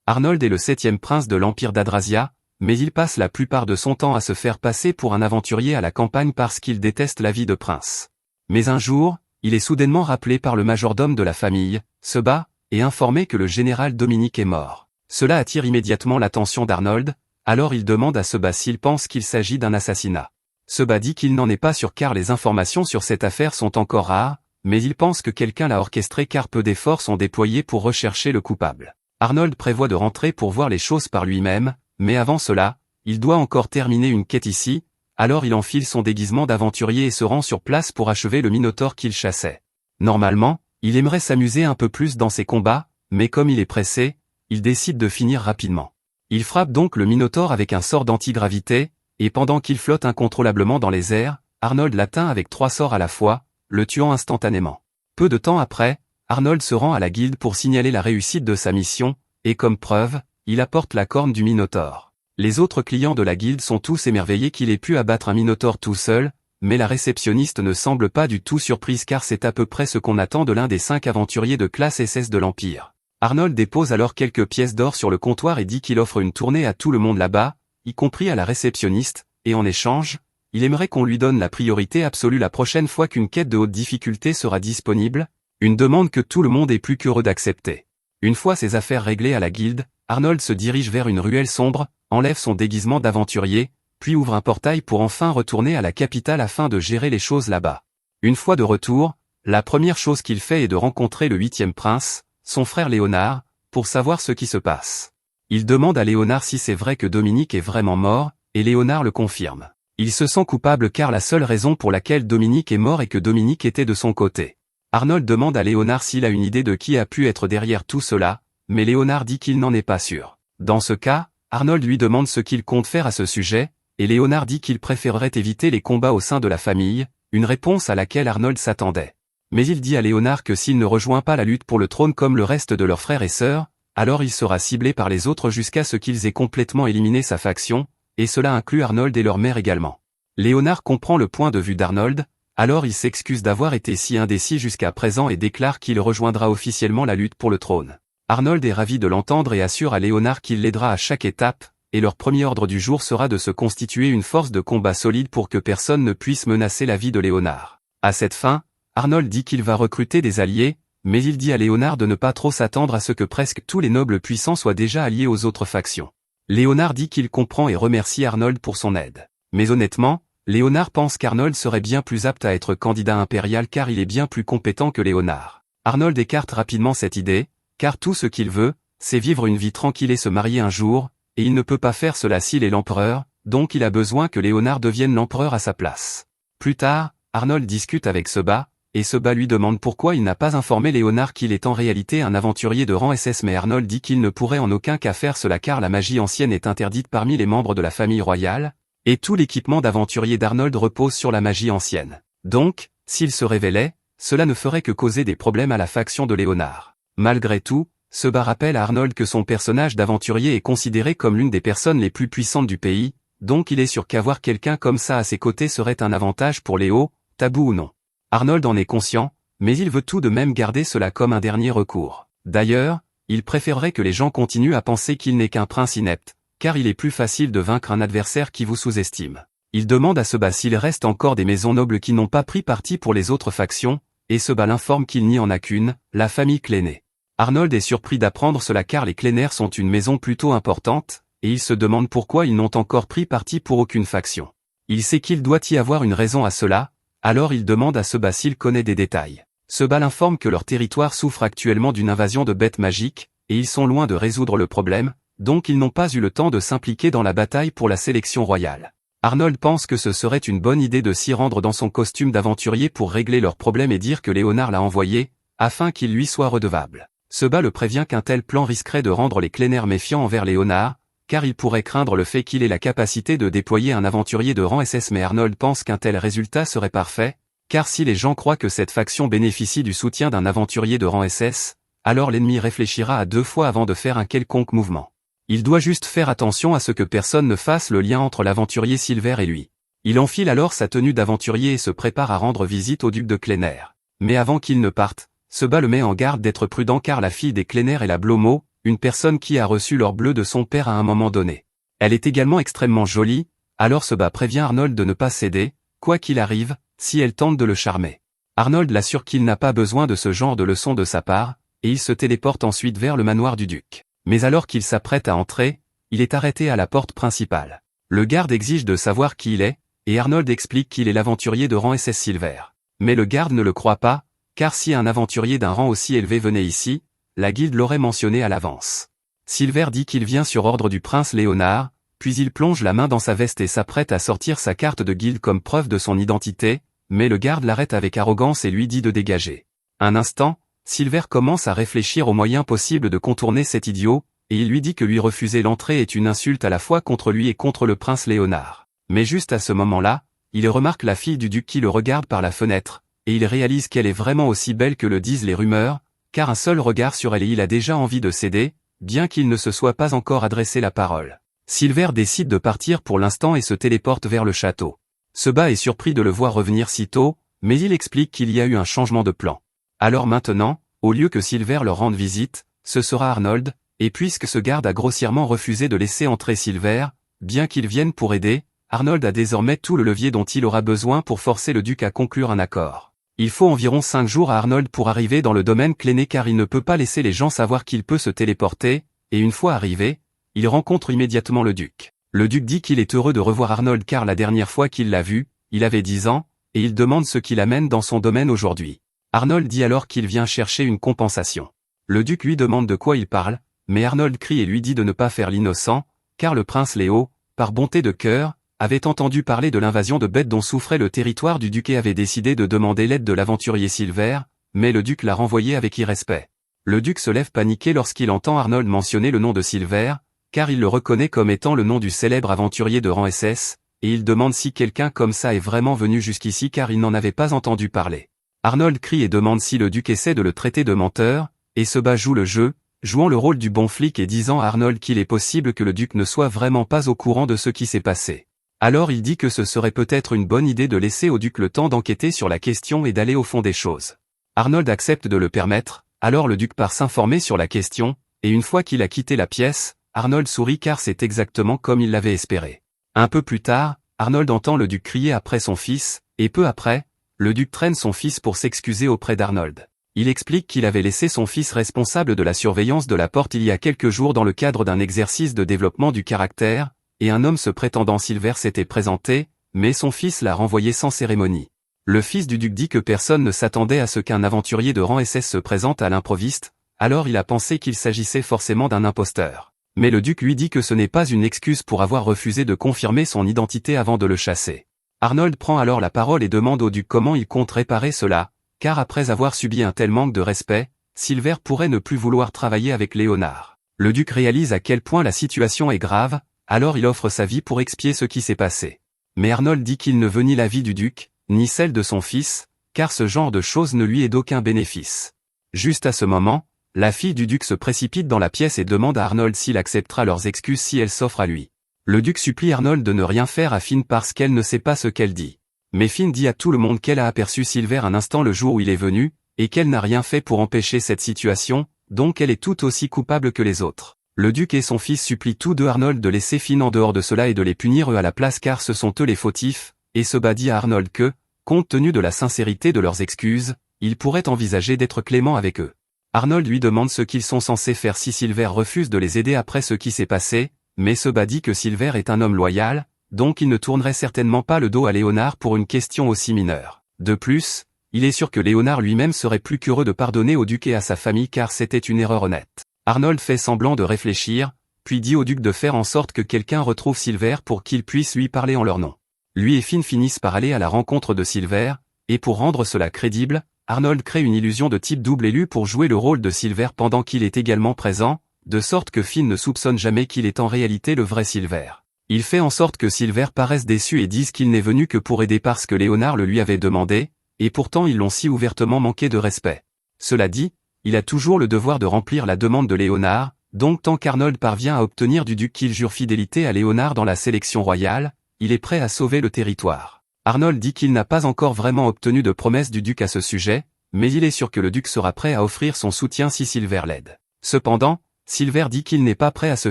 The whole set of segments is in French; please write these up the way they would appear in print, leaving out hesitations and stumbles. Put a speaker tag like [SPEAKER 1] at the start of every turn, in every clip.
[SPEAKER 1] Arnold est le 7e prince de l'Empire d'Adrasia, mais il passe la plupart de son temps à se faire passer pour un aventurier à la campagne parce qu'il déteste la vie de prince. Mais un jour, il est soudainement rappelé par le majordome de la famille, Seba, et informé que le général Dominique est mort. Cela attire immédiatement l'attention d'Arnold, alors il demande à Seba s'il pense qu'il s'agit d'un assassinat. Seba dit qu'il n'en est pas sûr car les informations sur cette affaire sont encore rares, mais il pense que quelqu'un l'a orchestré car peu d'efforts sont déployés pour rechercher le coupable. Arnold prévoit de rentrer pour voir les choses par lui-même, mais avant cela, il doit encore terminer une quête ici, alors il enfile son déguisement d'aventurier et se rend sur place pour achever le Minotaure qu'il chassait. Normalement, il aimerait s'amuser un peu plus dans ses combats, mais comme il est pressé, il décide de finir rapidement. Il frappe donc le Minotaure avec un sort d'antigravité, et pendant qu'il flotte incontrôlablement dans les airs, Arnold l'atteint avec 3 sorts à la fois, le tuant instantanément. Peu de temps après, Arnold se rend à la guilde pour signaler la réussite de sa mission, et comme preuve, il apporte la corne du Minotaure. Les autres clients de la guilde sont tous émerveillés qu'il ait pu abattre un Minotaure tout seul, mais la réceptionniste ne semble pas du tout surprise car c'est à peu près ce qu'on attend de l'un des 5 aventuriers de classe SS de l'Empire. Arnold dépose alors quelques pièces d'or sur le comptoir et dit qu'il offre une tournée à tout le monde là-bas, y compris à la réceptionniste, et en échange, il aimerait qu'on lui donne la priorité absolue la prochaine fois qu'une quête de haute difficulté sera disponible, une demande que tout le monde est plus qu'heureux d'accepter. Une fois ses affaires réglées à la guilde, Arnold se dirige vers une ruelle sombre, enlève son déguisement d'aventurier, puis ouvre un portail pour enfin retourner à la capitale afin de gérer les choses là-bas. Une fois de retour, la première chose qu'il fait est de rencontrer le 8e prince, son frère Léonard, pour savoir ce qui se passe. Il demande à Léonard si c'est vrai que Dominique est vraiment mort, et Léonard le confirme. Il se sent coupable car la seule raison pour laquelle Dominique est mort est que Dominique était de son côté. Arnold demande à Léonard s'il a une idée de qui a pu être derrière tout cela, mais Léonard dit qu'il n'en est pas sûr. Dans ce cas, Arnold lui demande ce qu'il compte faire à ce sujet, et Léonard dit qu'il préférerait éviter les combats au sein de la famille, une réponse à laquelle Arnold s'attendait. Mais il dit à Léonard que s'il ne rejoint pas la lutte pour le trône comme le reste de leurs frères et sœurs, alors il sera ciblé par les autres jusqu'à ce qu'ils aient complètement éliminé sa faction, et cela inclut Arnold et leur mère également. Léonard comprend le point de vue d'Arnold, alors il s'excuse d'avoir été si indécis jusqu'à présent et déclare qu'il rejoindra officiellement la lutte pour le trône. Arnold est ravi de l'entendre et assure à Léonard qu'il l'aidera à chaque étape, et leur premier ordre du jour sera de se constituer une force de combat solide pour que personne ne puisse menacer la vie de Léonard. À cette fin, Arnold dit qu'il va recruter des alliés, mais il dit à Léonard de ne pas trop s'attendre à ce que presque tous les nobles puissants soient déjà alliés aux autres factions. Léonard dit qu'il comprend et remercie Arnold pour son aide. Mais honnêtement, Léonard pense qu'Arnold serait bien plus apte à être candidat impérial car il est bien plus compétent que Léonard. Arnold écarte rapidement cette idée, car tout ce qu'il veut, c'est vivre une vie tranquille et se marier un jour, et il ne peut pas faire cela s'il est l'empereur, donc il a besoin que Léonard devienne l'empereur à sa place. Plus tard, Arnold discute avec Seba, et Seba lui demande pourquoi il n'a pas informé Léonard qu'il est en réalité un aventurier de rang SS mais Arnold dit qu'il ne pourrait en aucun cas faire cela car la magie ancienne est interdite parmi les membres de la famille royale, et tout l'équipement d'aventurier d'Arnold repose sur la magie ancienne. Donc, s'il se révélait, cela ne ferait que causer des problèmes à la faction de Léonard. Malgré tout, Seba rappelle à Arnold que son personnage d'aventurier est considéré comme l'une des personnes les plus puissantes du pays, donc il est sûr qu'avoir quelqu'un comme ça à ses côtés serait un avantage pour Léo, tabou ou non. Arnold en est conscient, mais il veut tout de même garder cela comme un dernier recours. D'ailleurs, il préférerait que les gens continuent à penser qu'il n'est qu'un prince inepte, car il est plus facile de vaincre un adversaire qui vous sous-estime. Il demande à Seba s'il reste encore des maisons nobles qui n'ont pas pris parti pour les autres factions, et Seba l'informe qu'il n'y en a qu'une, la famille Cléné. Arnold est surpris d'apprendre cela car les Cléner sont une maison plutôt importante, et il se demande pourquoi ils n'ont encore pris parti pour aucune faction. Il sait qu'il doit y avoir une raison à cela, alors il demande à Seba s'il connaît des détails. Seba l'informe que leur territoire souffre actuellement d'une invasion de bêtes magiques, et ils sont loin de résoudre le problème, donc ils n'ont pas eu le temps de s'impliquer dans la bataille pour la sélection royale. Arnold pense que ce serait une bonne idée de s'y rendre dans son costume d'aventurier pour régler leurs problèmes et dire que Léonard l'a envoyé, afin qu'il lui soit redevable. Seba le prévient qu'un tel plan risquerait de rendre les Cléner méfiants envers Léonard, car il pourrait craindre le fait qu'il ait la capacité de déployer un aventurier de rang SS mais Arnold pense qu'un tel résultat serait parfait, car si les gens croient que cette faction bénéficie du soutien d'un aventurier de rang SS, alors l'ennemi réfléchira à 2 fois avant de faire un quelconque mouvement. Il doit juste faire attention à ce que personne ne fasse le lien entre l'aventurier Silver et lui. Il enfile alors sa tenue d'aventurier et se prépare à rendre visite au duc de Cléner. Mais avant qu'il ne parte, Seba le met en garde d'être prudent car la fille des Cléner est la Blomo, une personne qui a reçu l'or bleu de son père à un moment donné. Elle est également extrêmement jolie, alors Seba prévient Arnold de ne pas céder, quoi qu'il arrive, si elle tente de le charmer. Arnold l'assure qu'il n'a pas besoin de ce genre de leçon de sa part, et il se téléporte ensuite vers le manoir du duc. Mais alors qu'il s'apprête à entrer, il est arrêté à la porte principale. Le garde exige de savoir qui il est, et Arnold explique qu'il est l'aventurier de rang SS Silver. Mais le garde ne le croit pas, car si un aventurier d'un rang aussi élevé venait ici, la guilde l'aurait mentionné à l'avance. Silver dit qu'il vient sur ordre du prince Léonard, puis il plonge la main dans sa veste et s'apprête à sortir sa carte de guilde comme preuve de son identité, mais le garde l'arrête avec arrogance et lui dit de dégager. Un instant, Silver commence à réfléchir aux moyens possibles de contourner cet idiot, et il lui dit que lui refuser l'entrée est une insulte à la fois contre lui et contre le prince Léonard. Mais juste à ce moment-là, il remarque la fille du duc qui le regarde par la fenêtre, et il réalise qu'elle est vraiment aussi belle que le disent les rumeurs, car un seul regard sur elle et il a déjà envie de céder, bien qu'il ne se soit pas encore adressé la parole. Silver décide de partir pour l'instant et se téléporte vers le château. Seba est surpris de le voir revenir si tôt, mais il explique qu'il y a eu un changement de plan. Alors maintenant, au lieu que Silver leur rende visite, ce sera Arnold, et puisque ce garde a grossièrement refusé de laisser entrer Silver, bien qu'il vienne pour aider, Arnold a désormais tout le levier dont il aura besoin pour forcer le duc à conclure un accord. Il faut environ 5 jours à Arnold pour arriver dans le domaine Cléné car il ne peut pas laisser les gens savoir qu'il peut se téléporter, et une fois arrivé, il rencontre immédiatement le duc. Le duc dit qu'il est heureux de revoir Arnold car la dernière fois qu'il l'a vu, il avait 10 ans, et il demande ce qui l'amène dans son domaine aujourd'hui. Arnold dit alors qu'il vient chercher une compensation. Le duc lui demande de quoi il parle, mais Arnold crie et lui dit de ne pas faire l'innocent, car le prince Léo, par bonté de cœur, avait entendu parler de l'invasion de bêtes dont souffrait le territoire du duc et avait décidé de demander l'aide de l'aventurier Silver, mais le duc l'a renvoyé avec irrespect. Le duc se lève paniqué lorsqu'il entend Arnold mentionner le nom de Silver, car il le reconnaît comme étant le nom du célèbre aventurier de rang SS, et il demande si quelqu'un comme ça est vraiment venu jusqu'ici car il n'en avait pas entendu parler. Arnold crie et demande si le duc essaie de le traiter de menteur, et Seba joue le jeu, jouant le rôle du bon flic et disant à Arnold qu'il est possible que le duc ne soit vraiment pas au courant de ce qui s'est passé. Alors il dit que ce serait peut-être une bonne idée de laisser au duc le temps d'enquêter sur la question et d'aller au fond des choses. Arnold accepte de le permettre, alors le duc part s'informer sur la question, et une fois qu'il a quitté la pièce, Arnold sourit car c'est exactement comme il l'avait espéré. Un peu plus tard, Arnold entend le duc crier après son fils, et peu après, le duc traîne son fils pour s'excuser auprès d'Arnold. Il explique qu'il avait laissé son fils responsable de la surveillance de la porte il y a quelques jours dans le cadre d'un exercice de développement du caractère, et un homme se prétendant Silver s'était présenté, mais son fils l'a renvoyé sans cérémonie. Le fils du duc dit que personne ne s'attendait à ce qu'un aventurier de rang SS se présente à l'improviste, alors il a pensé qu'il s'agissait forcément d'un imposteur. Mais le duc lui dit que ce n'est pas une excuse pour avoir refusé de confirmer son identité avant de le chasser. Arnold prend alors la parole et demande au duc comment il compte réparer cela, car après avoir subi un tel manque de respect, Silver pourrait ne plus vouloir travailler avec Léonard. Le duc réalise à quel point la situation est grave, alors il offre sa vie pour expier ce qui s'est passé. Mais Arnold dit qu'il ne veut ni la vie du duc, ni celle de son fils, car ce genre de choses ne lui est d'aucun bénéfice. Juste à ce moment, la fille du duc se précipite dans la pièce et demande à Arnold s'il acceptera leurs excuses si elles s'offrent à lui. Le duc supplie Arnold de ne rien faire à Finn parce qu'elle ne sait pas ce qu'elle dit. Mais Finn dit à tout le monde qu'elle a aperçu Silver un instant le jour où il est venu, et qu'elle n'a rien fait pour empêcher cette situation, donc elle est tout aussi coupable que les autres. Le duc et son fils supplient tous deux Arnold de laisser Finn en dehors de cela et de les punir eux à la place car ce sont eux les fautifs, et Seba dit à Arnold que, compte tenu de la sincérité de leurs excuses, il pourrait envisager d'être clément avec eux. Arnold lui demande ce qu'ils sont censés faire si Silver refuse de les aider après ce qui s'est passé, mais Seba dit que Silver est un homme loyal, donc il ne tournerait certainement pas le dos à Léonard pour une question aussi mineure. De plus, il est sûr que Léonard lui-même serait plus qu'heureux de pardonner au duc et à sa famille car c'était une erreur honnête. Arnold fait semblant de réfléchir, puis dit au duc de faire en sorte que quelqu'un retrouve Silver pour qu'il puisse lui parler en leur nom. Lui et Finn finissent par aller à la rencontre de Silver, et pour rendre cela crédible, Arnold crée une illusion de type double élu pour jouer le rôle de Silver pendant qu'il est également présent, de sorte que Finn ne soupçonne jamais qu'il est en réalité le vrai Silver. Il fait en sorte que Silver paraisse déçu et dise qu'il n'est venu que pour aider parce que Léonard le lui avait demandé, et pourtant ils l'ont si ouvertement manqué de respect. Cela dit, il a toujours le devoir de remplir la demande de Léonard, donc tant qu'Arnold parvient à obtenir du duc qu'il jure fidélité à Léonard dans la sélection royale, il est prêt à sauver le territoire. Arnold dit qu'il n'a pas encore vraiment obtenu de promesse du duc à ce sujet, mais il est sûr que le duc sera prêt à offrir son soutien si Silver l'aide. Cependant, Silver dit qu'il n'est pas prêt à se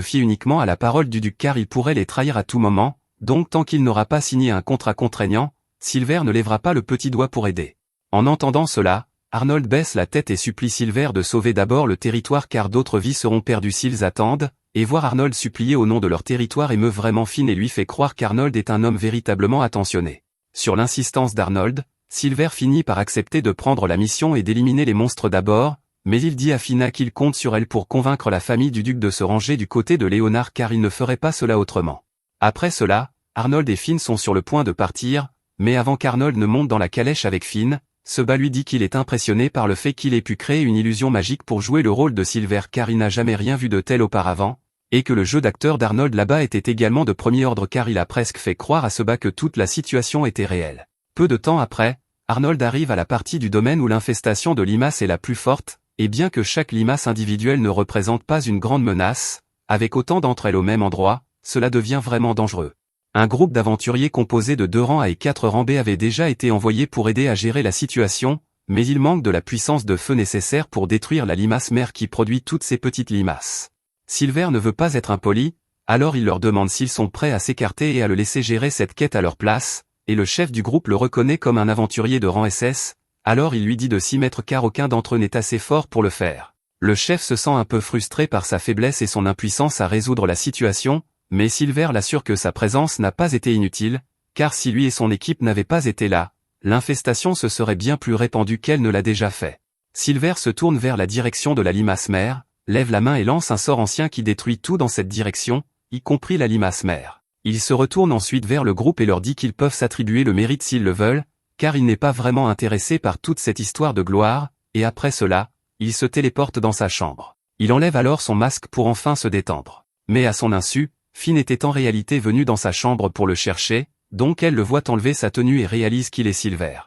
[SPEAKER 1] fier uniquement à la parole du duc car il pourrait les trahir à tout moment, donc tant qu'il n'aura pas signé un contrat contraignant, Silver ne lèvera pas le petit doigt pour aider. En entendant cela, Arnold baisse la tête et supplie Silver de sauver d'abord le territoire car d'autres vies seront perdues s'ils attendent, et voir Arnold supplier au nom de leur territoire émeut vraiment Finn et lui fait croire qu'Arnold est un homme véritablement attentionné. Sur l'insistance d'Arnold, Silver finit par accepter de prendre la mission et d'éliminer les monstres d'abord, mais il dit à Finna qu'il compte sur elle pour convaincre la famille du duc de se ranger du côté de Léonard car il ne ferait pas cela autrement. Après cela, Arnold et Finn sont sur le point de partir, mais avant qu'Arnold ne monte dans la calèche avec Finn, Seba lui dit qu'il est impressionné par le fait qu'il ait pu créer une illusion magique pour jouer le rôle de Silver car il n'a jamais rien vu de tel auparavant, et que le jeu d'acteur d'Arnold là-bas était également de premier ordre car il a presque fait croire à Seba que toute la situation était réelle. Peu de temps après, Arnold arrive à la partie du domaine où l'infestation de limaces est la plus forte, et bien que chaque limace individuelle ne représente pas une grande menace, avec autant d'entre elles au même endroit, cela devient vraiment dangereux. Un groupe d'aventuriers composé de 2 rangs A et 4 rangs B avait déjà été envoyé pour aider à gérer la situation, mais il manque de la puissance de feu nécessaire pour détruire la limace mère qui produit toutes ces petites limaces. Silver ne veut pas être impoli, alors il leur demande s'ils sont prêts à s'écarter et à le laisser gérer cette quête à leur place, et le chef du groupe le reconnaît comme un aventurier de rang SS, alors il lui dit de s'y mettre car aucun d'entre eux n'est assez fort pour le faire. Le chef se sent un peu frustré par sa faiblesse et son impuissance à résoudre la situation, mais Silver l'assure que sa présence n'a pas été inutile, car si lui et son équipe n'avaient pas été là, l'infestation se serait bien plus répandue qu'elle ne l'a déjà fait. Silver se tourne vers la direction de la limace mère, lève la main et lance un sort ancien qui détruit tout dans cette direction, y compris la limace mère. Il se retourne ensuite vers le groupe et leur dit qu'ils peuvent s'attribuer le mérite s'ils le veulent, car il n'est pas vraiment intéressé par toute cette histoire de gloire, et après cela, il se téléporte dans sa chambre. Il enlève alors son masque pour enfin se détendre. Mais à son insu, Finn était en réalité venu dans sa chambre pour le chercher, donc elle le voit enlever sa tenue et réalise qu'il est Silver.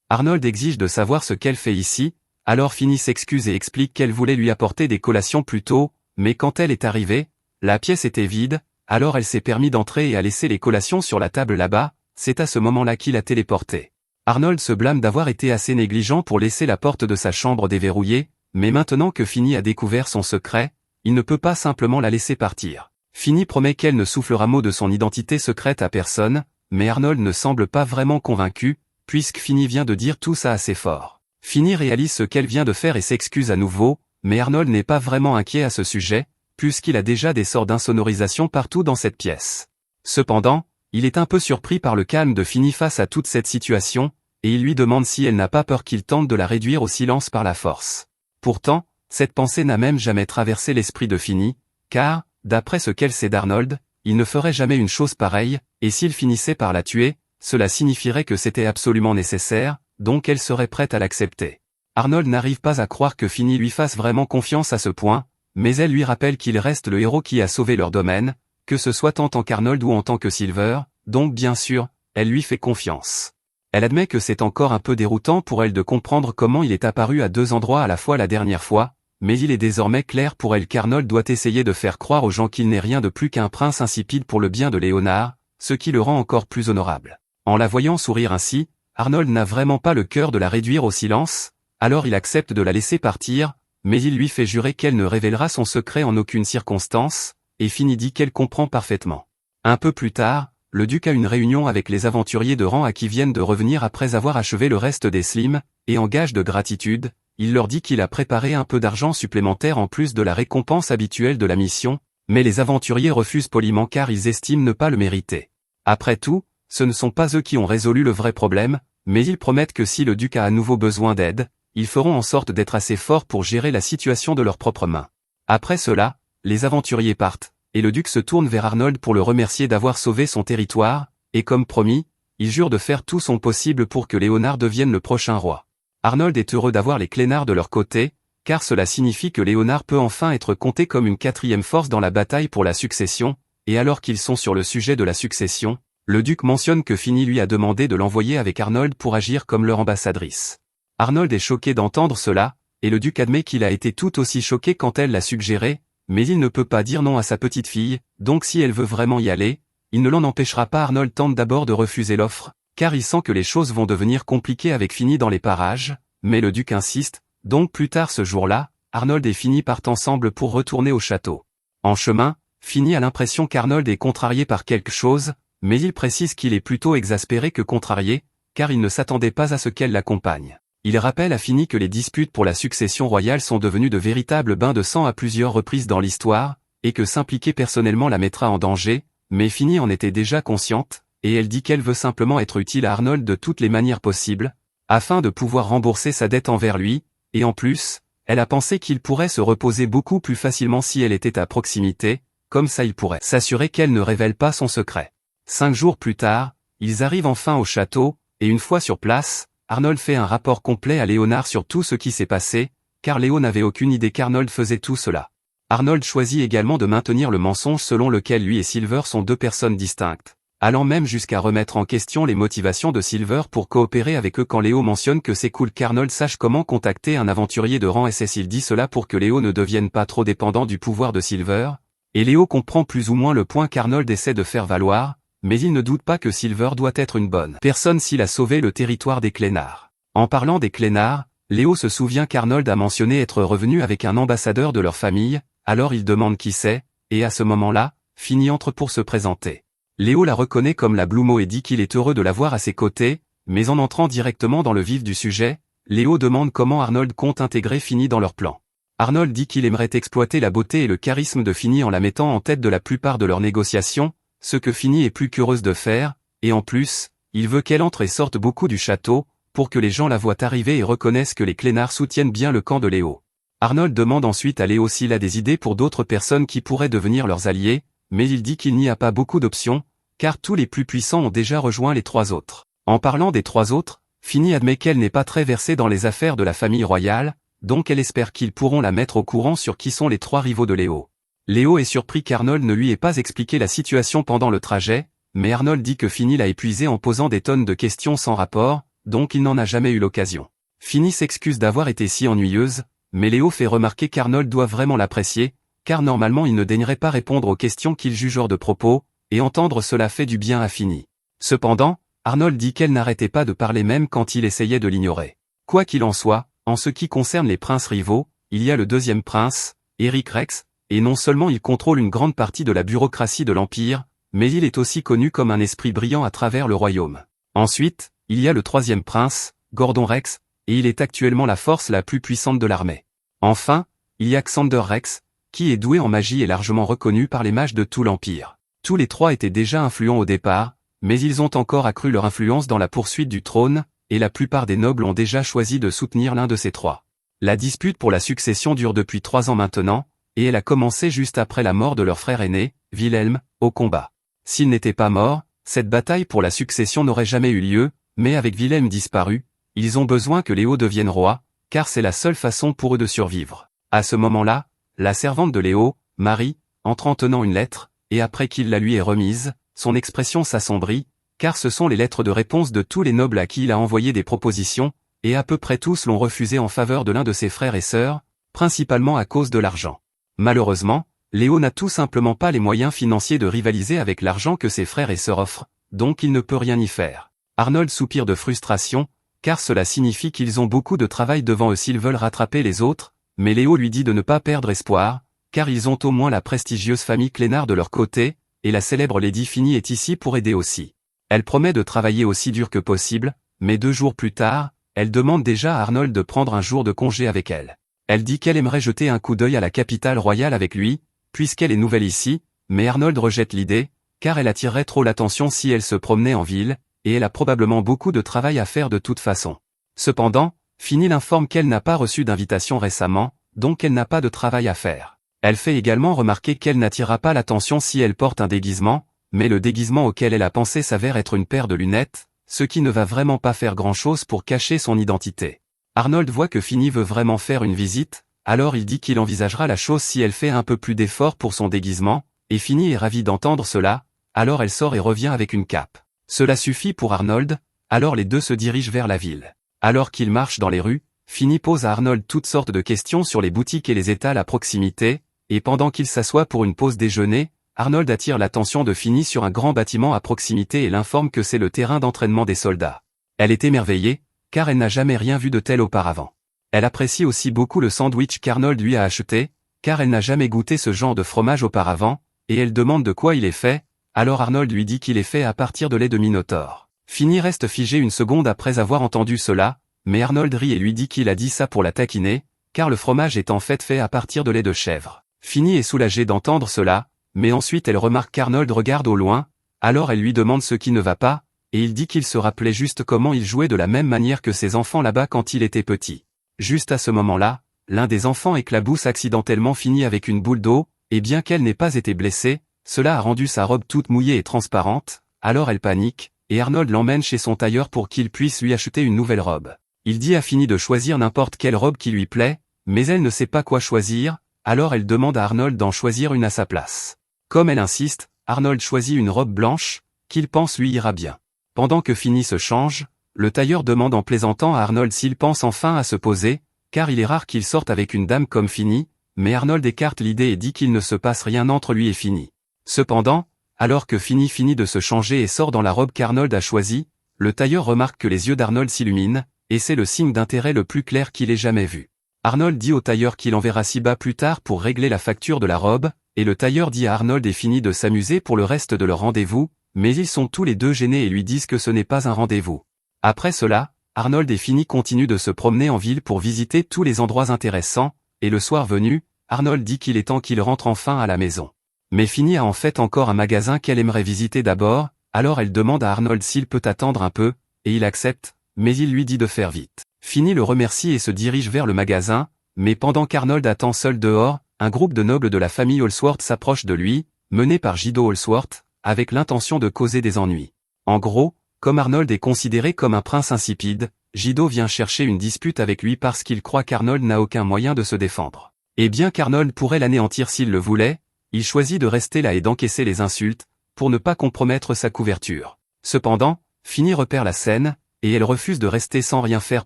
[SPEAKER 1] Arnold exige de savoir ce qu'elle fait ici, alors Finny s'excuse et explique qu'elle voulait lui apporter des collations plus tôt, mais quand elle est arrivée, la pièce était vide, alors elle s'est permis d'entrer et a laissé les collations sur la table là-bas, c'est à ce moment-là qu'il a téléporté. Arnold se blâme d'avoir été assez négligent pour laisser la porte de sa chambre déverrouillée, mais maintenant que Finny a découvert son secret, il ne peut pas simplement la laisser partir. Finny promet qu'elle ne soufflera mot de son identité secrète à personne, mais Arnold ne semble pas vraiment convaincu, puisque Finny vient de dire tout ça assez fort. Finny réalise ce qu'elle vient de faire et s'excuse à nouveau, mais Arnold n'est pas vraiment inquiet à ce sujet, puisqu'il a déjà des sorts d'insonorisation partout dans cette pièce. Cependant, il est un peu surpris par le calme de Finny face à toute cette situation, et il lui demande si elle n'a pas peur qu'il tente de la réduire au silence par la force. Pourtant, cette pensée n'a même jamais traversé l'esprit de Finny, car, d'après ce qu'elle sait d'Arnold, il ne ferait jamais une chose pareille, et s'il finissait par la tuer, cela signifierait que c'était absolument nécessaire, donc elle serait prête à l'accepter. Arnold n'arrive pas à croire que Finny lui fasse vraiment confiance à ce point, mais elle lui rappelle qu'il reste le héros qui a sauvé leur domaine, que ce soit en tant qu'Arnold ou en tant que Silver, donc bien sûr, elle lui fait confiance. Elle admet que c'est encore un peu déroutant pour elle de comprendre comment il est apparu à 2 endroits à la fois la dernière fois, mais il est désormais clair pour elle qu'Arnold doit essayer de faire croire aux gens qu'il n'est rien de plus qu'un prince insipide pour le bien de Léonard, ce qui le rend encore plus honorable. En la voyant sourire ainsi, Arnold n'a vraiment pas le cœur de la réduire au silence, alors il accepte de la laisser partir, mais il lui fait jurer qu'elle ne révélera son secret en aucune circonstance, et Finny dit qu'elle comprend parfaitement. Un peu plus tard, le duc a une réunion avec les aventuriers de rang A qui viennent de revenir après avoir achevé le reste des slims, et en gage de gratitude, il leur dit qu'il a préparé un peu d'argent supplémentaire en plus de la récompense habituelle de la mission, mais les aventuriers refusent poliment car ils estiment ne pas le mériter. Après tout, ce ne sont pas eux qui ont résolu le vrai problème, mais ils promettent que si le duc a à nouveau besoin d'aide, ils feront en sorte d'être assez forts pour gérer la situation de leurs propres mains. Après cela, les aventuriers partent, et le duc se tourne vers Arnold pour le remercier d'avoir sauvé son territoire, et comme promis, il jure de faire tout son possible pour que Léonard devienne le prochain roi. Arnold est heureux d'avoir les Clénards de leur côté, car cela signifie que Léonard peut enfin être compté comme une 4e force dans la bataille pour la succession, et alors qu'ils sont sur le sujet de la succession, le duc mentionne que Finny lui a demandé de l'envoyer avec Arnold pour agir comme leur ambassadrice. Arnold est choqué d'entendre cela, et le duc admet qu'il a été tout aussi choqué quand elle l'a suggéré, mais il ne peut pas dire non à sa petite fille, donc si elle veut vraiment y aller, il ne l'en empêchera pas. Arnold tente d'abord de refuser l'offre, car il sent que les choses vont devenir compliquées avec Finny dans les parages, mais le duc insiste, donc plus tard ce jour-là, Arnold et Finny partent ensemble pour retourner au château. En chemin, Finny a l'impression qu'Arnold est contrarié par quelque chose, mais il précise qu'il est plutôt exaspéré que contrarié, car il ne s'attendait pas à ce qu'elle l'accompagne. Il rappelle à Finny que les disputes pour la succession royale sont devenues de véritables bains de sang à plusieurs reprises dans l'histoire, et que s'impliquer personnellement la mettra en danger, mais Finny en était déjà consciente, et elle dit qu'elle veut simplement être utile à Arnold de toutes les manières possibles, afin de pouvoir rembourser sa dette envers lui, et en plus, elle a pensé qu'il pourrait se reposer beaucoup plus facilement si elle était à proximité, comme ça il pourrait s'assurer qu'elle ne révèle pas son secret. 5 jours plus tard, ils arrivent enfin au château, et une fois sur place, Arnold fait un rapport complet à Léonard sur tout ce qui s'est passé, car Léo n'avait aucune idée qu'Arnold faisait tout cela. Arnold choisit également de maintenir le mensonge selon lequel lui et Silver sont deux personnes distinctes, allant même jusqu'à remettre en question les motivations de Silver pour coopérer avec eux quand Léo mentionne que c'est cool qu'Arnold sache comment contacter un aventurier de rang SS. Il dit cela pour que Léo ne devienne pas trop dépendant du pouvoir de Silver, et Léo comprend plus ou moins le point qu'Arnold essaie de faire valoir, mais il ne doute pas que Silver doit être une bonne personne s'il a sauvé le territoire des Clénards. En parlant des Clénards, Léo se souvient qu'Arnold a mentionné être revenu avec un ambassadeur de leur famille, alors il demande qui c'est, et à ce moment-là, Finny entre pour se présenter. Léo la reconnaît comme la Blumo et dit qu'il est heureux de la voir à ses côtés, mais en entrant directement dans le vif du sujet, Léo demande comment Arnold compte intégrer Finny dans leur plan. Arnold dit qu'il aimerait exploiter la beauté et le charisme de Finny en la mettant en tête de la plupart de leurs négociations, ce que Finny est plus qu'heureuse de faire, et en plus, il veut qu'elle entre et sorte beaucoup du château, pour que les gens la voient arriver et reconnaissent que les Clénards soutiennent bien le camp de Léo. Arnold demande ensuite à Léo s'il a des idées pour d'autres personnes qui pourraient devenir leurs alliés, mais il dit qu'il n'y a pas beaucoup d'options, car tous les plus puissants ont déjà rejoint les 3 autres. En parlant des 3 autres, Finny admet qu'elle n'est pas très versée dans les affaires de la famille royale, donc elle espère qu'ils pourront la mettre au courant sur qui sont les 3 rivaux de Léo. Léo est surpris qu'Arnold ne lui ait pas expliqué la situation pendant le trajet, mais Arnold dit que Finny l'a épuisé en posant des tonnes de questions sans rapport, donc il n'en a jamais eu l'occasion. Finny s'excuse d'avoir été si ennuyeuse, mais Léo fait remarquer qu'Arnold doit vraiment l'apprécier, car normalement il ne daignerait pas répondre aux questions qu'il juge hors de propos, et entendre cela fait du bien à Finny. Cependant, Arnold dit qu'elle n'arrêtait pas de parler même quand il essayait de l'ignorer. Quoi qu'il en soit, en ce qui concerne les princes rivaux, il y a le deuxième prince, Eric Rex, et non seulement il contrôle une grande partie de la bureaucratie de l'Empire, mais il est aussi connu comme un esprit brillant à travers le royaume. Ensuite, il y a le troisième prince, Gordon Rex, et il est actuellement la force la plus puissante de l'armée. Enfin, il y a Xander Rex, qui est doué en magie et largement reconnu par les mages de tout l'Empire. Tous les 3 étaient déjà influents au départ, mais ils ont encore accru leur influence dans la poursuite du trône, et la plupart des nobles ont déjà choisi de soutenir l'un de ces 3. La dispute pour la succession dure depuis 3 ans maintenant, et elle a commencé juste après la mort de leur frère aîné, Wilhelm, au combat. S'il n'était pas mort, cette bataille pour la succession n'aurait jamais eu lieu, mais avec Wilhelm disparu, ils ont besoin que Léo devienne roi, car c'est la seule façon pour eux de survivre. À ce moment-là, la servante de Léo, Marie, entre en tenant une lettre, et après qu'il la lui ait remise, son expression s'assombrit, car ce sont les lettres de réponse de tous les nobles à qui il a envoyé des propositions, et à peu près tous l'ont refusé en faveur de l'un de ses frères et sœurs, principalement à cause de l'argent. Malheureusement, Léo n'a tout simplement pas les moyens financiers de rivaliser avec l'argent que ses frères et sœurs offrent, donc il ne peut rien y faire. Arnold soupire de frustration, car cela signifie qu'ils ont beaucoup de travail devant eux s'ils veulent rattraper les autres, mais Léo lui dit de ne pas perdre espoir, car ils ont au moins la prestigieuse famille Clénard de leur côté, et la célèbre Lady Finny est ici pour aider aussi. Elle promet de travailler aussi dur que possible, mais 2 jours plus tard, elle demande déjà à Arnold de prendre un jour de congé avec elle. Elle dit qu'elle aimerait jeter un coup d'œil à la capitale royale avec lui, puisqu'elle est nouvelle ici, mais Arnold rejette l'idée, car elle attirerait trop l'attention si elle se promenait en ville, et elle a probablement beaucoup de travail à faire de toute façon. Cependant, Finny l'informe qu'elle n'a pas reçu d'invitation récemment, donc elle n'a pas de travail à faire. Elle fait également remarquer qu'elle n'attirera pas l'attention si elle porte un déguisement, mais le déguisement auquel elle a pensé s'avère être une paire de lunettes, ce qui ne va vraiment pas faire grand-chose pour cacher son identité. Arnold voit que Finny veut vraiment faire une visite, alors il dit qu'il envisagera la chose si elle fait un peu plus d'effort pour son déguisement, et Finny est ravie d'entendre cela, alors elle sort et revient avec une cape. Cela suffit pour Arnold, alors les deux se dirigent vers la ville. Alors qu'ils marchent dans les rues, Finny pose à Arnold toutes sortes de questions sur les boutiques et les étals à proximité, et pendant qu'il s'assoit pour une pause déjeuner, Arnold attire l'attention de Finny sur un grand bâtiment à proximité et l'informe que c'est le terrain d'entraînement des soldats. Elle est émerveillée, car elle n'a jamais rien vu de tel auparavant. Elle apprécie aussi beaucoup le sandwich qu'Arnold lui a acheté, car elle n'a jamais goûté ce genre de fromage auparavant, et elle demande de quoi il est fait, alors Arnold lui dit qu'il est fait à partir de lait de Minotaure. Finny reste figée une seconde après avoir entendu cela, mais Arnold rit et lui dit qu'il a dit ça pour la taquiner, car le fromage est en fait à partir de lait de chèvre. Finny est soulagée d'entendre cela, mais ensuite elle remarque qu'Arnold regarde au loin, alors elle lui demande ce qui ne va pas, et il dit qu'il se rappelait juste comment il jouait de la même manière que ses enfants là-bas quand il était petit. Juste à ce moment-là, l'un des enfants éclabousse accidentellement Finny avec une boule d'eau, et bien qu'elle n'ait pas été blessée, cela a rendu sa robe toute mouillée et transparente, alors elle panique, et Arnold l'emmène chez son tailleur pour qu'il puisse lui acheter une nouvelle robe. Il dit à Finny de choisir n'importe quelle robe qui lui plaît, mais elle ne sait pas quoi choisir, alors elle demande à Arnold d'en choisir une à sa place. Comme elle insiste, Arnold choisit une robe blanche, qu'il pense lui ira bien. Pendant que Finny se change, le tailleur demande en plaisantant à Arnold s'il pense enfin à se poser, car il est rare qu'il sorte avec une dame comme Finny, mais Arnold écarte l'idée et dit qu'il ne se passe rien entre lui et Finny. Cependant, alors que Finny finit de se changer et sort dans la robe qu'Arnold a choisie, le tailleur remarque que les yeux d'Arnold s'illuminent, et c'est le signe d'intérêt le plus clair qu'il ait jamais vu. Arnold dit au tailleur qu'il enverra Siba plus tard pour régler la facture de la robe, et le tailleur dit à Arnold et Finny de s'amuser pour le reste de leur rendez-vous, mais ils sont tous les deux gênés et lui disent que ce n'est pas un rendez-vous. Après cela, Arnold et Finny continuent de se promener en ville pour visiter tous les endroits intéressants, et le soir venu, Arnold dit qu'il est temps qu'il rentre enfin à la maison. Mais Finny a en fait encore un magasin qu'elle aimerait visiter d'abord, alors elle demande à Arnold s'il peut attendre un peu, et il accepte, mais il lui dit de faire vite. Finny le remercie et se dirige vers le magasin, mais pendant qu'Arnold attend seul dehors, un groupe de nobles de la famille Holsworth s'approche de lui, mené par Gido Holsworth, avec l'intention de causer des ennuis. En gros, comme Arnold est considéré comme un prince insipide, Gido vient chercher une dispute avec lui parce qu'il croit qu'Arnold n'a aucun moyen de se défendre. Et bien qu'Arnold pourrait l'anéantir s'il le voulait, il choisit de rester là et d'encaisser les insultes, pour ne pas compromettre sa couverture. Cependant, Finny repère la scène, et elle refuse de rester sans rien faire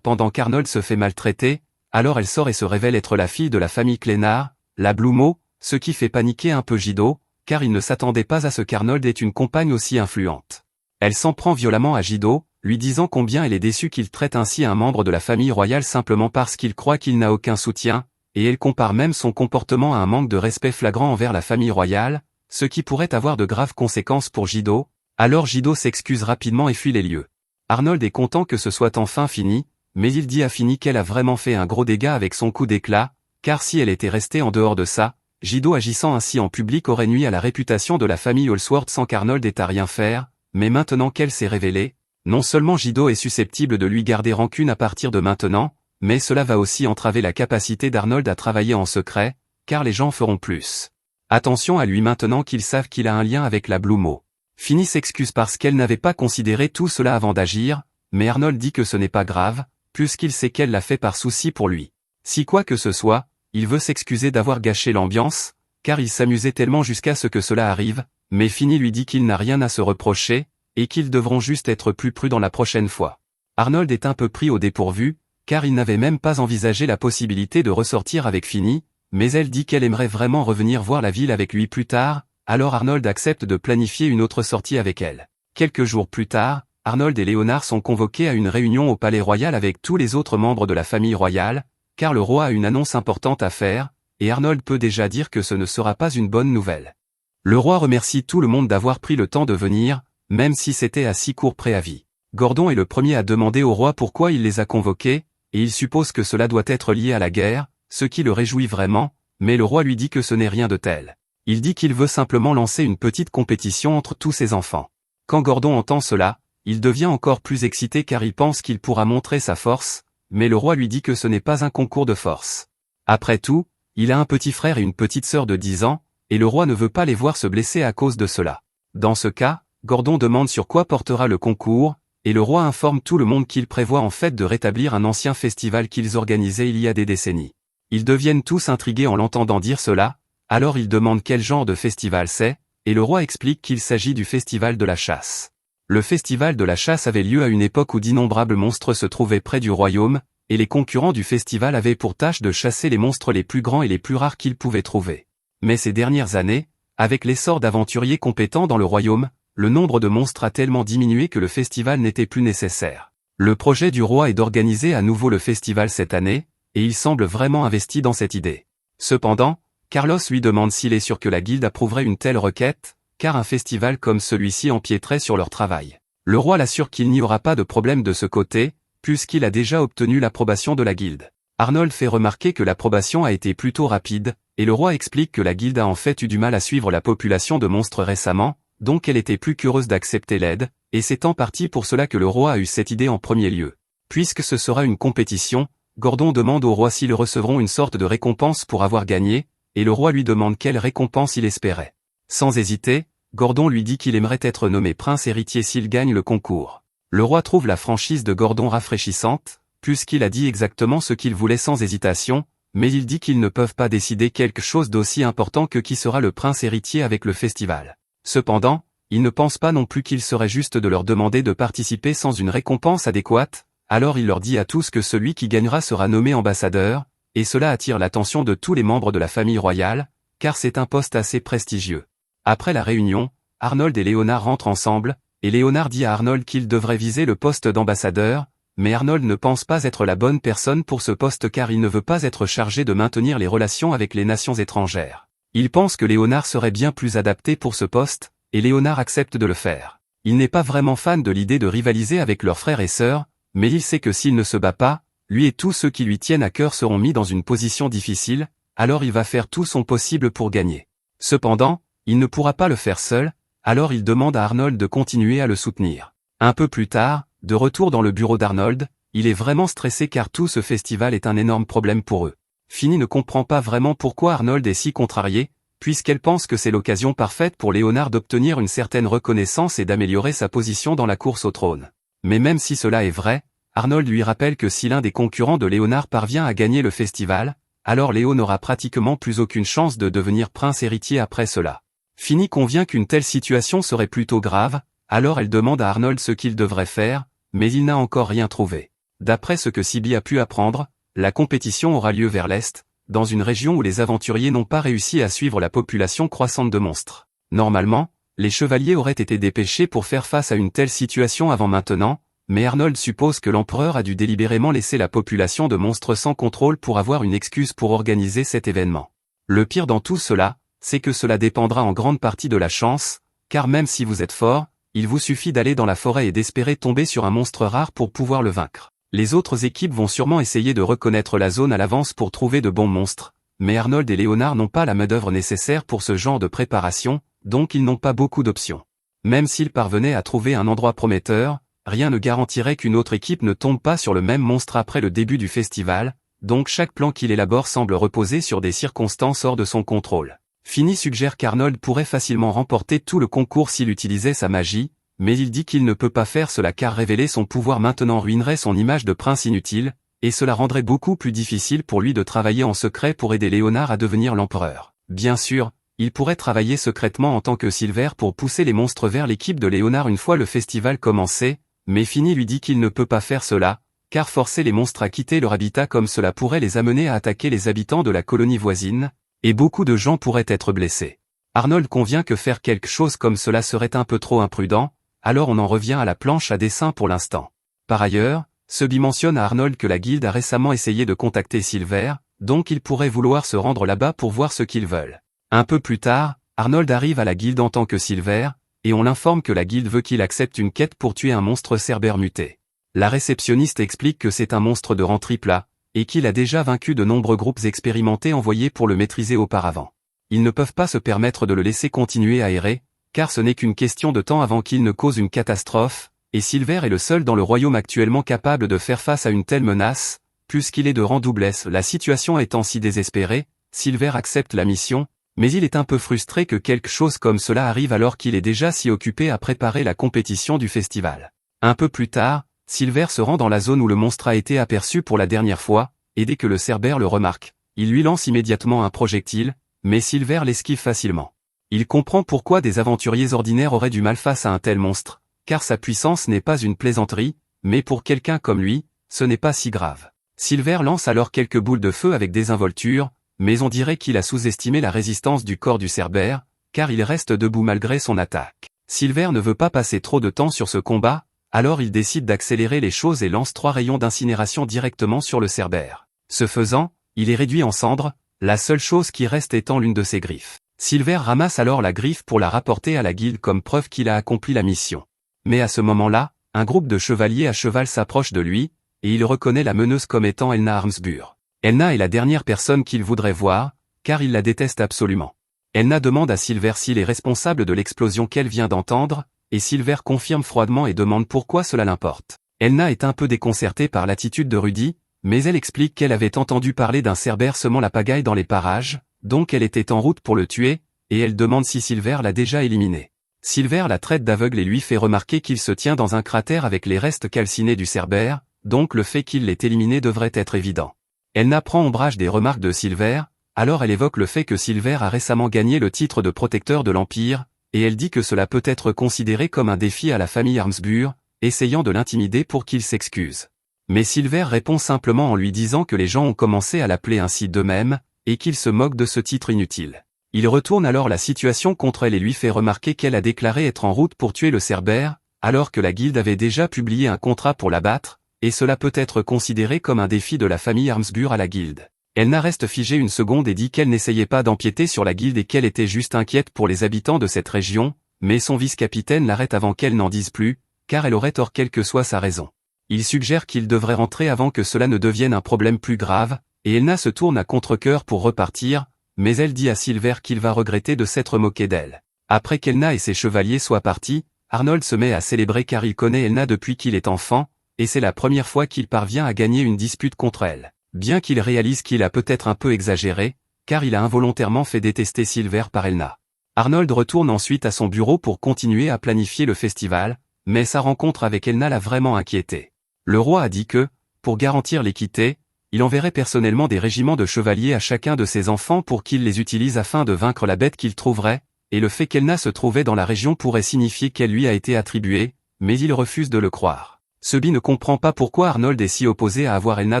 [SPEAKER 1] pendant qu'Arnold se fait maltraiter, alors elle sort et se révèle être la fille de la famille Clénard, la Blumeau, ce qui fait paniquer un peu Gido, car il ne s'attendait pas à ce qu'Arnold ait une compagne aussi influente. Elle s'en prend violemment à Gido, lui disant combien elle est déçue qu'il traite ainsi un membre de la famille royale simplement parce qu'il croit qu'il n'a aucun soutien, et elle compare même son comportement à un manque de respect flagrant envers la famille royale, ce qui pourrait avoir de graves conséquences pour Gido, alors Gido s'excuse rapidement et fuit les lieux. Arnold est content que ce soit enfin fini, mais il dit à Finny qu'elle a vraiment fait un gros dégât avec son coup d'éclat, car si elle était restée en dehors de ça, Gido agissant ainsi en public aurait nui à la réputation de la famille Holsworth sans qu'Arnold ait à rien faire, mais maintenant qu'elle s'est révélée, non seulement Gido est susceptible de lui garder rancune à partir de maintenant, mais cela va aussi entraver la capacité d'Arnold à travailler en secret, car les gens feront plus attention à lui maintenant qu'ils savent qu'il a un lien avec la Blumeau. Finny s'excuse parce qu'elle n'avait pas considéré tout cela avant d'agir, mais Arnold dit que ce n'est pas grave, puisqu'il sait qu'elle l'a fait par souci pour lui. Si quoi que ce soit, il veut s'excuser d'avoir gâché l'ambiance, car il s'amusait tellement jusqu'à ce que cela arrive, mais Finny lui dit qu'il n'a rien à se reprocher, et qu'ils devront juste être plus prudents la prochaine fois. Arnold est un peu pris au dépourvu, car il n'avait même pas envisagé la possibilité de ressortir avec Finny, mais elle dit qu'elle aimerait vraiment revenir voir la ville avec lui plus tard, alors Arnold accepte de planifier une autre sortie avec elle. Quelques jours plus tard, Arnold et Léonard sont convoqués à une réunion au Palais Royal avec tous les autres membres de la famille royale, car le roi a une annonce importante à faire, et Arnold peut déjà dire que ce ne sera pas une bonne nouvelle. Le roi remercie tout le monde d'avoir pris le temps de venir, même si c'était à si court préavis. Gordon est le premier à demander au roi pourquoi il les a convoqués, et il suppose que cela doit être lié à la guerre, ce qui le réjouit vraiment, mais le roi lui dit que ce n'est rien de tel. Il dit qu'il veut simplement lancer une petite compétition entre tous ses enfants. Quand Gordon entend cela, il devient encore plus excité car il pense qu'il pourra montrer sa force, mais le roi lui dit que ce n'est pas un concours de force. Après tout, il a un petit frère et une petite sœur de 10 ans, et le roi ne veut pas les voir se blesser à cause de cela. Dans ce cas, Gordon demande sur quoi portera le concours, et le roi informe tout le monde qu'il prévoit en fait de rétablir un ancien festival qu'ils organisaient il y a des décennies. Ils deviennent tous intrigués en l'entendant dire cela, alors ils demandent quel genre de festival c'est, et le roi explique qu'il s'agit du festival de la chasse. Le festival de la chasse avait lieu à une époque où d'innombrables monstres se trouvaient près du royaume, et les concurrents du festival avaient pour tâche de chasser les monstres les plus grands et les plus rares qu'ils pouvaient trouver. Mais ces dernières années, avec l'essor d'aventuriers compétents dans le royaume, le nombre de monstres a tellement diminué que le festival n'était plus nécessaire. Le projet du roi est d'organiser à nouveau le festival cette année, et il semble vraiment investi dans cette idée. Cependant, Carlos lui demande s'il est sûr que la guilde approuverait une telle requête, car un festival comme celui-ci empiéterait sur leur travail. Le roi l'assure qu'il n'y aura pas de problème de ce côté, puisqu'il a déjà obtenu l'approbation de la guilde. Arnold fait remarquer que l'approbation a été plutôt rapide, et le roi explique que la guilde a en fait eu du mal à suivre la population de monstres récemment, donc elle était plus qu'heureuse d'accepter l'aide, et c'est en partie pour cela que le roi a eu cette idée en premier lieu. Puisque ce sera une compétition, Gordon demande au roi s'ils recevront une sorte de récompense pour avoir gagné, et le roi lui demande quelle récompense il espérait. Sans hésiter, Gordon lui dit qu'il aimerait être nommé prince héritier s'il gagne le concours. Le roi trouve la franchise de Gordon rafraîchissante, puisqu'il a dit exactement ce qu'il voulait sans hésitation, mais il dit qu'ils ne peuvent pas décider quelque chose d'aussi important que qui sera le prince héritier avec le festival. Cependant, il ne pense pas non plus qu'il serait juste de leur demander de participer sans une récompense adéquate, alors il leur dit à tous que celui qui gagnera sera nommé ambassadeur, et cela attire l'attention de tous les membres de la famille royale, car c'est un poste assez prestigieux. Après la réunion, Arnold et Léonard rentrent ensemble, et Léonard dit à Arnold qu'il devrait viser le poste d'ambassadeur, mais Arnold ne pense pas être la bonne personne pour ce poste car il ne veut pas être chargé de maintenir les relations avec les nations étrangères. Il pense que Léonard serait bien plus adapté pour ce poste, et Léonard accepte de le faire. Il n'est pas vraiment fan de l'idée de rivaliser avec leurs frères et sœurs, mais il sait que s'il ne se bat pas, lui et tous ceux qui lui tiennent à cœur seront mis dans une position difficile, alors il va faire tout son possible pour gagner. Cependant, il ne pourra pas le faire seul, alors il demande à Arnold de continuer à le soutenir. Un peu plus tard, de retour dans le bureau d'Arnold, il est vraiment stressé car tout ce festival est un énorme problème pour eux. Finny ne comprend pas vraiment pourquoi Arnold est si contrarié, puisqu'elle pense que c'est l'occasion parfaite pour Léonard d'obtenir une certaine reconnaissance et d'améliorer sa position dans la course au trône. Mais même si cela est vrai, Arnold lui rappelle que si l'un des concurrents de Léonard parvient à gagner le festival, alors Léo n'aura pratiquement plus aucune chance de devenir prince héritier après cela. Finny convient qu'une telle situation serait plutôt grave, alors elle demande à Arnold ce qu'il devrait faire, mais il n'a encore rien trouvé. D'après ce que Siby a pu apprendre, la compétition aura lieu vers l'est, dans une région où les aventuriers n'ont pas réussi à suivre la population croissante de monstres. Normalement, les chevaliers auraient été dépêchés pour faire face à une telle situation avant maintenant, mais Arnold suppose que l'empereur a dû délibérément laisser la population de monstres sans contrôle pour avoir une excuse pour organiser cet événement. Le pire dans tout cela, c'est que cela dépendra en grande partie de la chance, car même si vous êtes fort, il vous suffit d'aller dans la forêt et d'espérer tomber sur un monstre rare pour pouvoir le vaincre. Les autres équipes vont sûrement essayer de reconnaître la zone à l'avance pour trouver de bons monstres, mais Arnold et Léonard n'ont pas la main-d'œuvre nécessaire pour ce genre de préparation, donc ils n'ont pas beaucoup d'options. Même s'ils parvenaient à trouver un endroit prometteur, rien ne garantirait qu'une autre équipe ne tombe pas sur le même monstre après le début du festival, donc chaque plan qu'il élabore semble reposer sur des circonstances hors de son contrôle. Finny suggère qu'Arnold pourrait facilement remporter tout le concours s'il utilisait sa magie, mais il dit qu'il ne peut pas faire cela car révéler son pouvoir maintenant ruinerait son image de prince inutile, et cela rendrait beaucoup plus difficile pour lui de travailler en secret pour aider Léonard à devenir l'empereur. Bien sûr, il pourrait travailler secrètement en tant que Silver pour pousser les monstres vers l'équipe de Léonard une fois le festival commencé, mais Finny lui dit qu'il ne peut pas faire cela, car forcer les monstres à quitter leur habitat comme cela pourrait les amener à attaquer les habitants de la colonie voisine, et beaucoup de gens pourraient être blessés. Arnold convient que faire quelque chose comme cela serait un peu trop imprudent, alors on en revient à la planche à dessin pour l'instant. Par ailleurs, Subby mentionne à Arnold que la guilde a récemment essayé de contacter Silver, donc il pourrait vouloir se rendre là-bas pour voir ce qu'ils veulent. Un peu plus tard, Arnold arrive à la guilde en tant que Silver, et on l'informe que la guilde veut qu'il accepte une quête pour tuer un monstre cerbère muté. La réceptionniste explique que c'est un monstre de rang triple A, et qu'il a déjà vaincu de nombreux groupes expérimentés envoyés pour le maîtriser auparavant. Ils ne peuvent pas se permettre de le laisser continuer à errer, car ce n'est qu'une question de temps avant qu'il ne cause une catastrophe, et Silver est le seul dans le royaume actuellement capable de faire face à une telle menace, puisqu'il est de rang doublesse. La situation étant si désespérée, Silver accepte la mission, mais il est un peu frustré que quelque chose comme cela arrive alors qu'il est déjà si occupé à préparer la compétition du festival. Un peu plus tard, Silver se rend dans la zone où le monstre a été aperçu pour la dernière fois, et dès que le cerbère le remarque, il lui lance immédiatement un projectile, mais Silver l'esquive facilement. Il comprend pourquoi des aventuriers ordinaires auraient du mal face à un tel monstre, car sa puissance n'est pas une plaisanterie, mais pour quelqu'un comme lui, ce n'est pas si grave. Silver lance alors quelques boules de feu avec désinvolture, mais on dirait qu'il a sous-estimé la résistance du corps du cerbère, car il reste debout malgré son attaque. Silver ne veut pas passer trop de temps sur ce combat, alors il décide d'accélérer les choses et lance 3 rayons d'incinération directement sur le cerbère. Ce faisant, il est réduit en cendres, la seule chose qui reste étant l'une de ses griffes. Silver ramasse alors la griffe pour la rapporter à la guilde comme preuve qu'il a accompli la mission. Mais à ce moment-là, un groupe de chevaliers à cheval s'approche de lui, et il reconnaît la meneuse comme étant Elna Armsbur. Elna est la dernière personne qu'il voudrait voir, car il la déteste absolument. Elna demande à Silver s'il est responsable de l'explosion qu'elle vient d'entendre, et Silver confirme froidement et demande pourquoi cela l'importe. Elna est un peu déconcertée par l'attitude de Rudy, mais elle explique qu'elle avait entendu parler d'un cerbère semant la pagaille dans les parages, donc elle était en route pour le tuer, et elle demande si Silver l'a déjà éliminé. Silver la traite d'aveugle et lui fait remarquer qu'il se tient dans un cratère avec les restes calcinés du cerbère, donc le fait qu'il l'ait éliminé devrait être évident. Elna prend ombrage des remarques de Silver, alors elle évoque le fait que Silver a récemment gagné le titre de protecteur de l'Empire, et elle dit que cela peut être considéré comme un défi à la famille Armsbur, essayant de l'intimider pour qu'il s'excuse. Mais Silver répond simplement en lui disant que les gens ont commencé à l'appeler ainsi d'eux-mêmes, et qu'il se moque de ce titre inutile. Il retourne alors la situation contre elle et lui fait remarquer qu'elle a déclaré être en route pour tuer le cerbère, alors que la guilde avait déjà publié un contrat pour l'abattre, et cela peut être considéré comme un défi de la famille Armsbur à la guilde. Elna reste figée une seconde et dit qu'elle n'essayait pas d'empiéter sur la guilde et qu'elle était juste inquiète pour les habitants de cette région, mais son vice-capitaine l'arrête avant qu'elle n'en dise plus, car elle aurait tort quelle que soit sa raison. Il suggère qu'il devrait rentrer avant que cela ne devienne un problème plus grave, et Elna se tourne à contre-cœur pour repartir, mais elle dit à Silver qu'il va regretter de s'être moqué d'elle. Après qu'Elna et ses chevaliers soient partis, Arnold se met à célébrer car il connaît Elna depuis qu'il est enfant, et c'est la première fois qu'il parvient à gagner une dispute contre elle. Bien qu'il réalise qu'il a peut-être un peu exagéré, car il a involontairement fait détester Silver par Elna. Arnold retourne ensuite à son bureau pour continuer à planifier le festival, mais sa rencontre avec Elna l'a vraiment inquiété. Le roi a dit que, pour garantir l'équité, il enverrait personnellement des régiments de chevaliers à chacun de ses enfants pour qu'ils les utilisent afin de vaincre la bête qu'il trouverait, et le fait qu'Elna se trouvait dans la région pourrait signifier qu'elle lui a été attribuée, mais il refuse de le croire. Sebi ne comprend pas pourquoi Arnold est si opposé à avoir Elna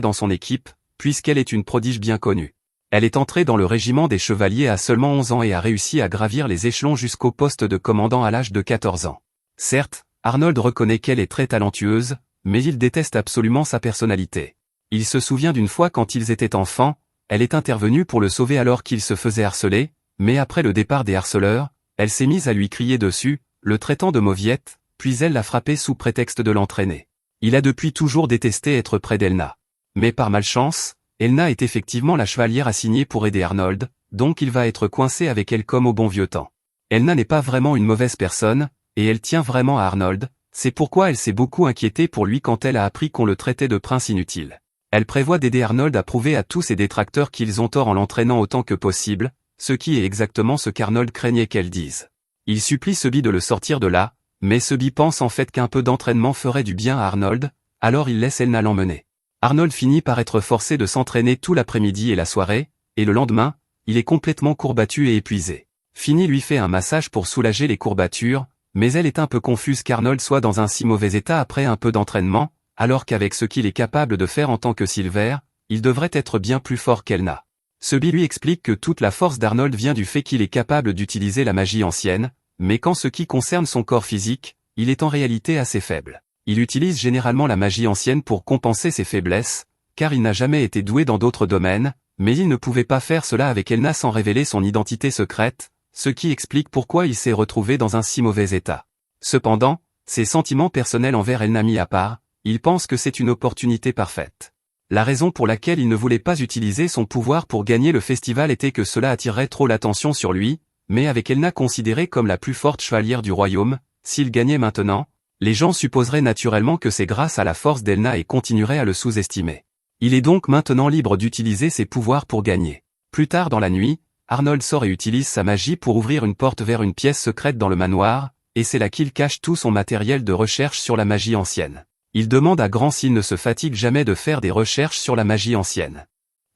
[SPEAKER 1] dans son équipe, puisqu'elle est une prodige bien connue. Elle est entrée dans le régiment des chevaliers à seulement 11 ans et a réussi à gravir les échelons jusqu'au poste de commandant à l'âge de 14 ans. Certes, Arnold reconnaît qu'elle est très talentueuse, mais il déteste absolument sa personnalité. Il se souvient d'une fois quand ils étaient enfants, elle est intervenue pour le sauver alors qu'il se faisait harceler, mais après le départ des harceleurs, elle s'est mise à lui crier dessus, le traitant de mauviette, puis elle l'a frappé sous prétexte de l'entraîner. Il a depuis toujours détesté être près d'Elna. Mais par malchance, Elna est effectivement la chevalière assignée pour aider Arnold, donc il va être coincé avec elle comme au bon vieux temps. Elna n'est pas vraiment une mauvaise personne, et elle tient vraiment à Arnold, c'est pourquoi elle s'est beaucoup inquiétée pour lui quand elle a appris qu'on le traitait de prince inutile. Elle prévoit d'aider Arnold à prouver à tous ses détracteurs qu'ils ont tort en l'entraînant autant que possible, ce qui est exactement ce qu'Arnold craignait qu'elle dise. Il supplie Sebi de le sortir de là, mais Sebi pense en fait qu'un peu d'entraînement ferait du bien à Arnold, alors il laisse Elna l'emmener. Arnold finit par être forcé de s'entraîner tout l'après-midi et la soirée, et le lendemain, il est complètement courbattu et épuisé. Finny lui fait un massage pour soulager les courbatures, mais elle est un peu confuse qu'Arnold soit dans un si mauvais état après un peu d'entraînement, alors qu'avec ce qu'il est capable de faire en tant que Silver, il devrait être bien plus fort qu'Elna. Sebi lui explique que toute la force d'Arnold vient du fait qu'il est capable d'utiliser la magie ancienne, mais qu'en ce qui concerne son corps physique, il est en réalité assez faible. Il utilise généralement la magie ancienne pour compenser ses faiblesses, car il n'a jamais été doué dans d'autres domaines, mais il ne pouvait pas faire cela avec Elna sans révéler son identité secrète, ce qui explique pourquoi il s'est retrouvé dans un si mauvais état. Cependant, ses sentiments personnels envers Elna mis à part, il pense que c'est une opportunité parfaite. La raison pour laquelle il ne voulait pas utiliser son pouvoir pour gagner le festival était que cela attirerait trop l'attention sur lui, mais avec Elna considérée comme la plus forte chevalière du royaume, s'il gagnait maintenant, les gens supposeraient naturellement que c'est grâce à la force d'Elna et continueraient à le sous-estimer. Il est donc maintenant libre d'utiliser ses pouvoirs pour gagner. Plus tard dans la nuit, Arnold sort et utilise sa magie pour ouvrir une porte vers une pièce secrète dans le manoir, et c'est là qu'il cache tout son matériel de recherche sur la magie ancienne. Il demande à Grand s'il ne se fatigue jamais de faire des recherches sur la magie ancienne.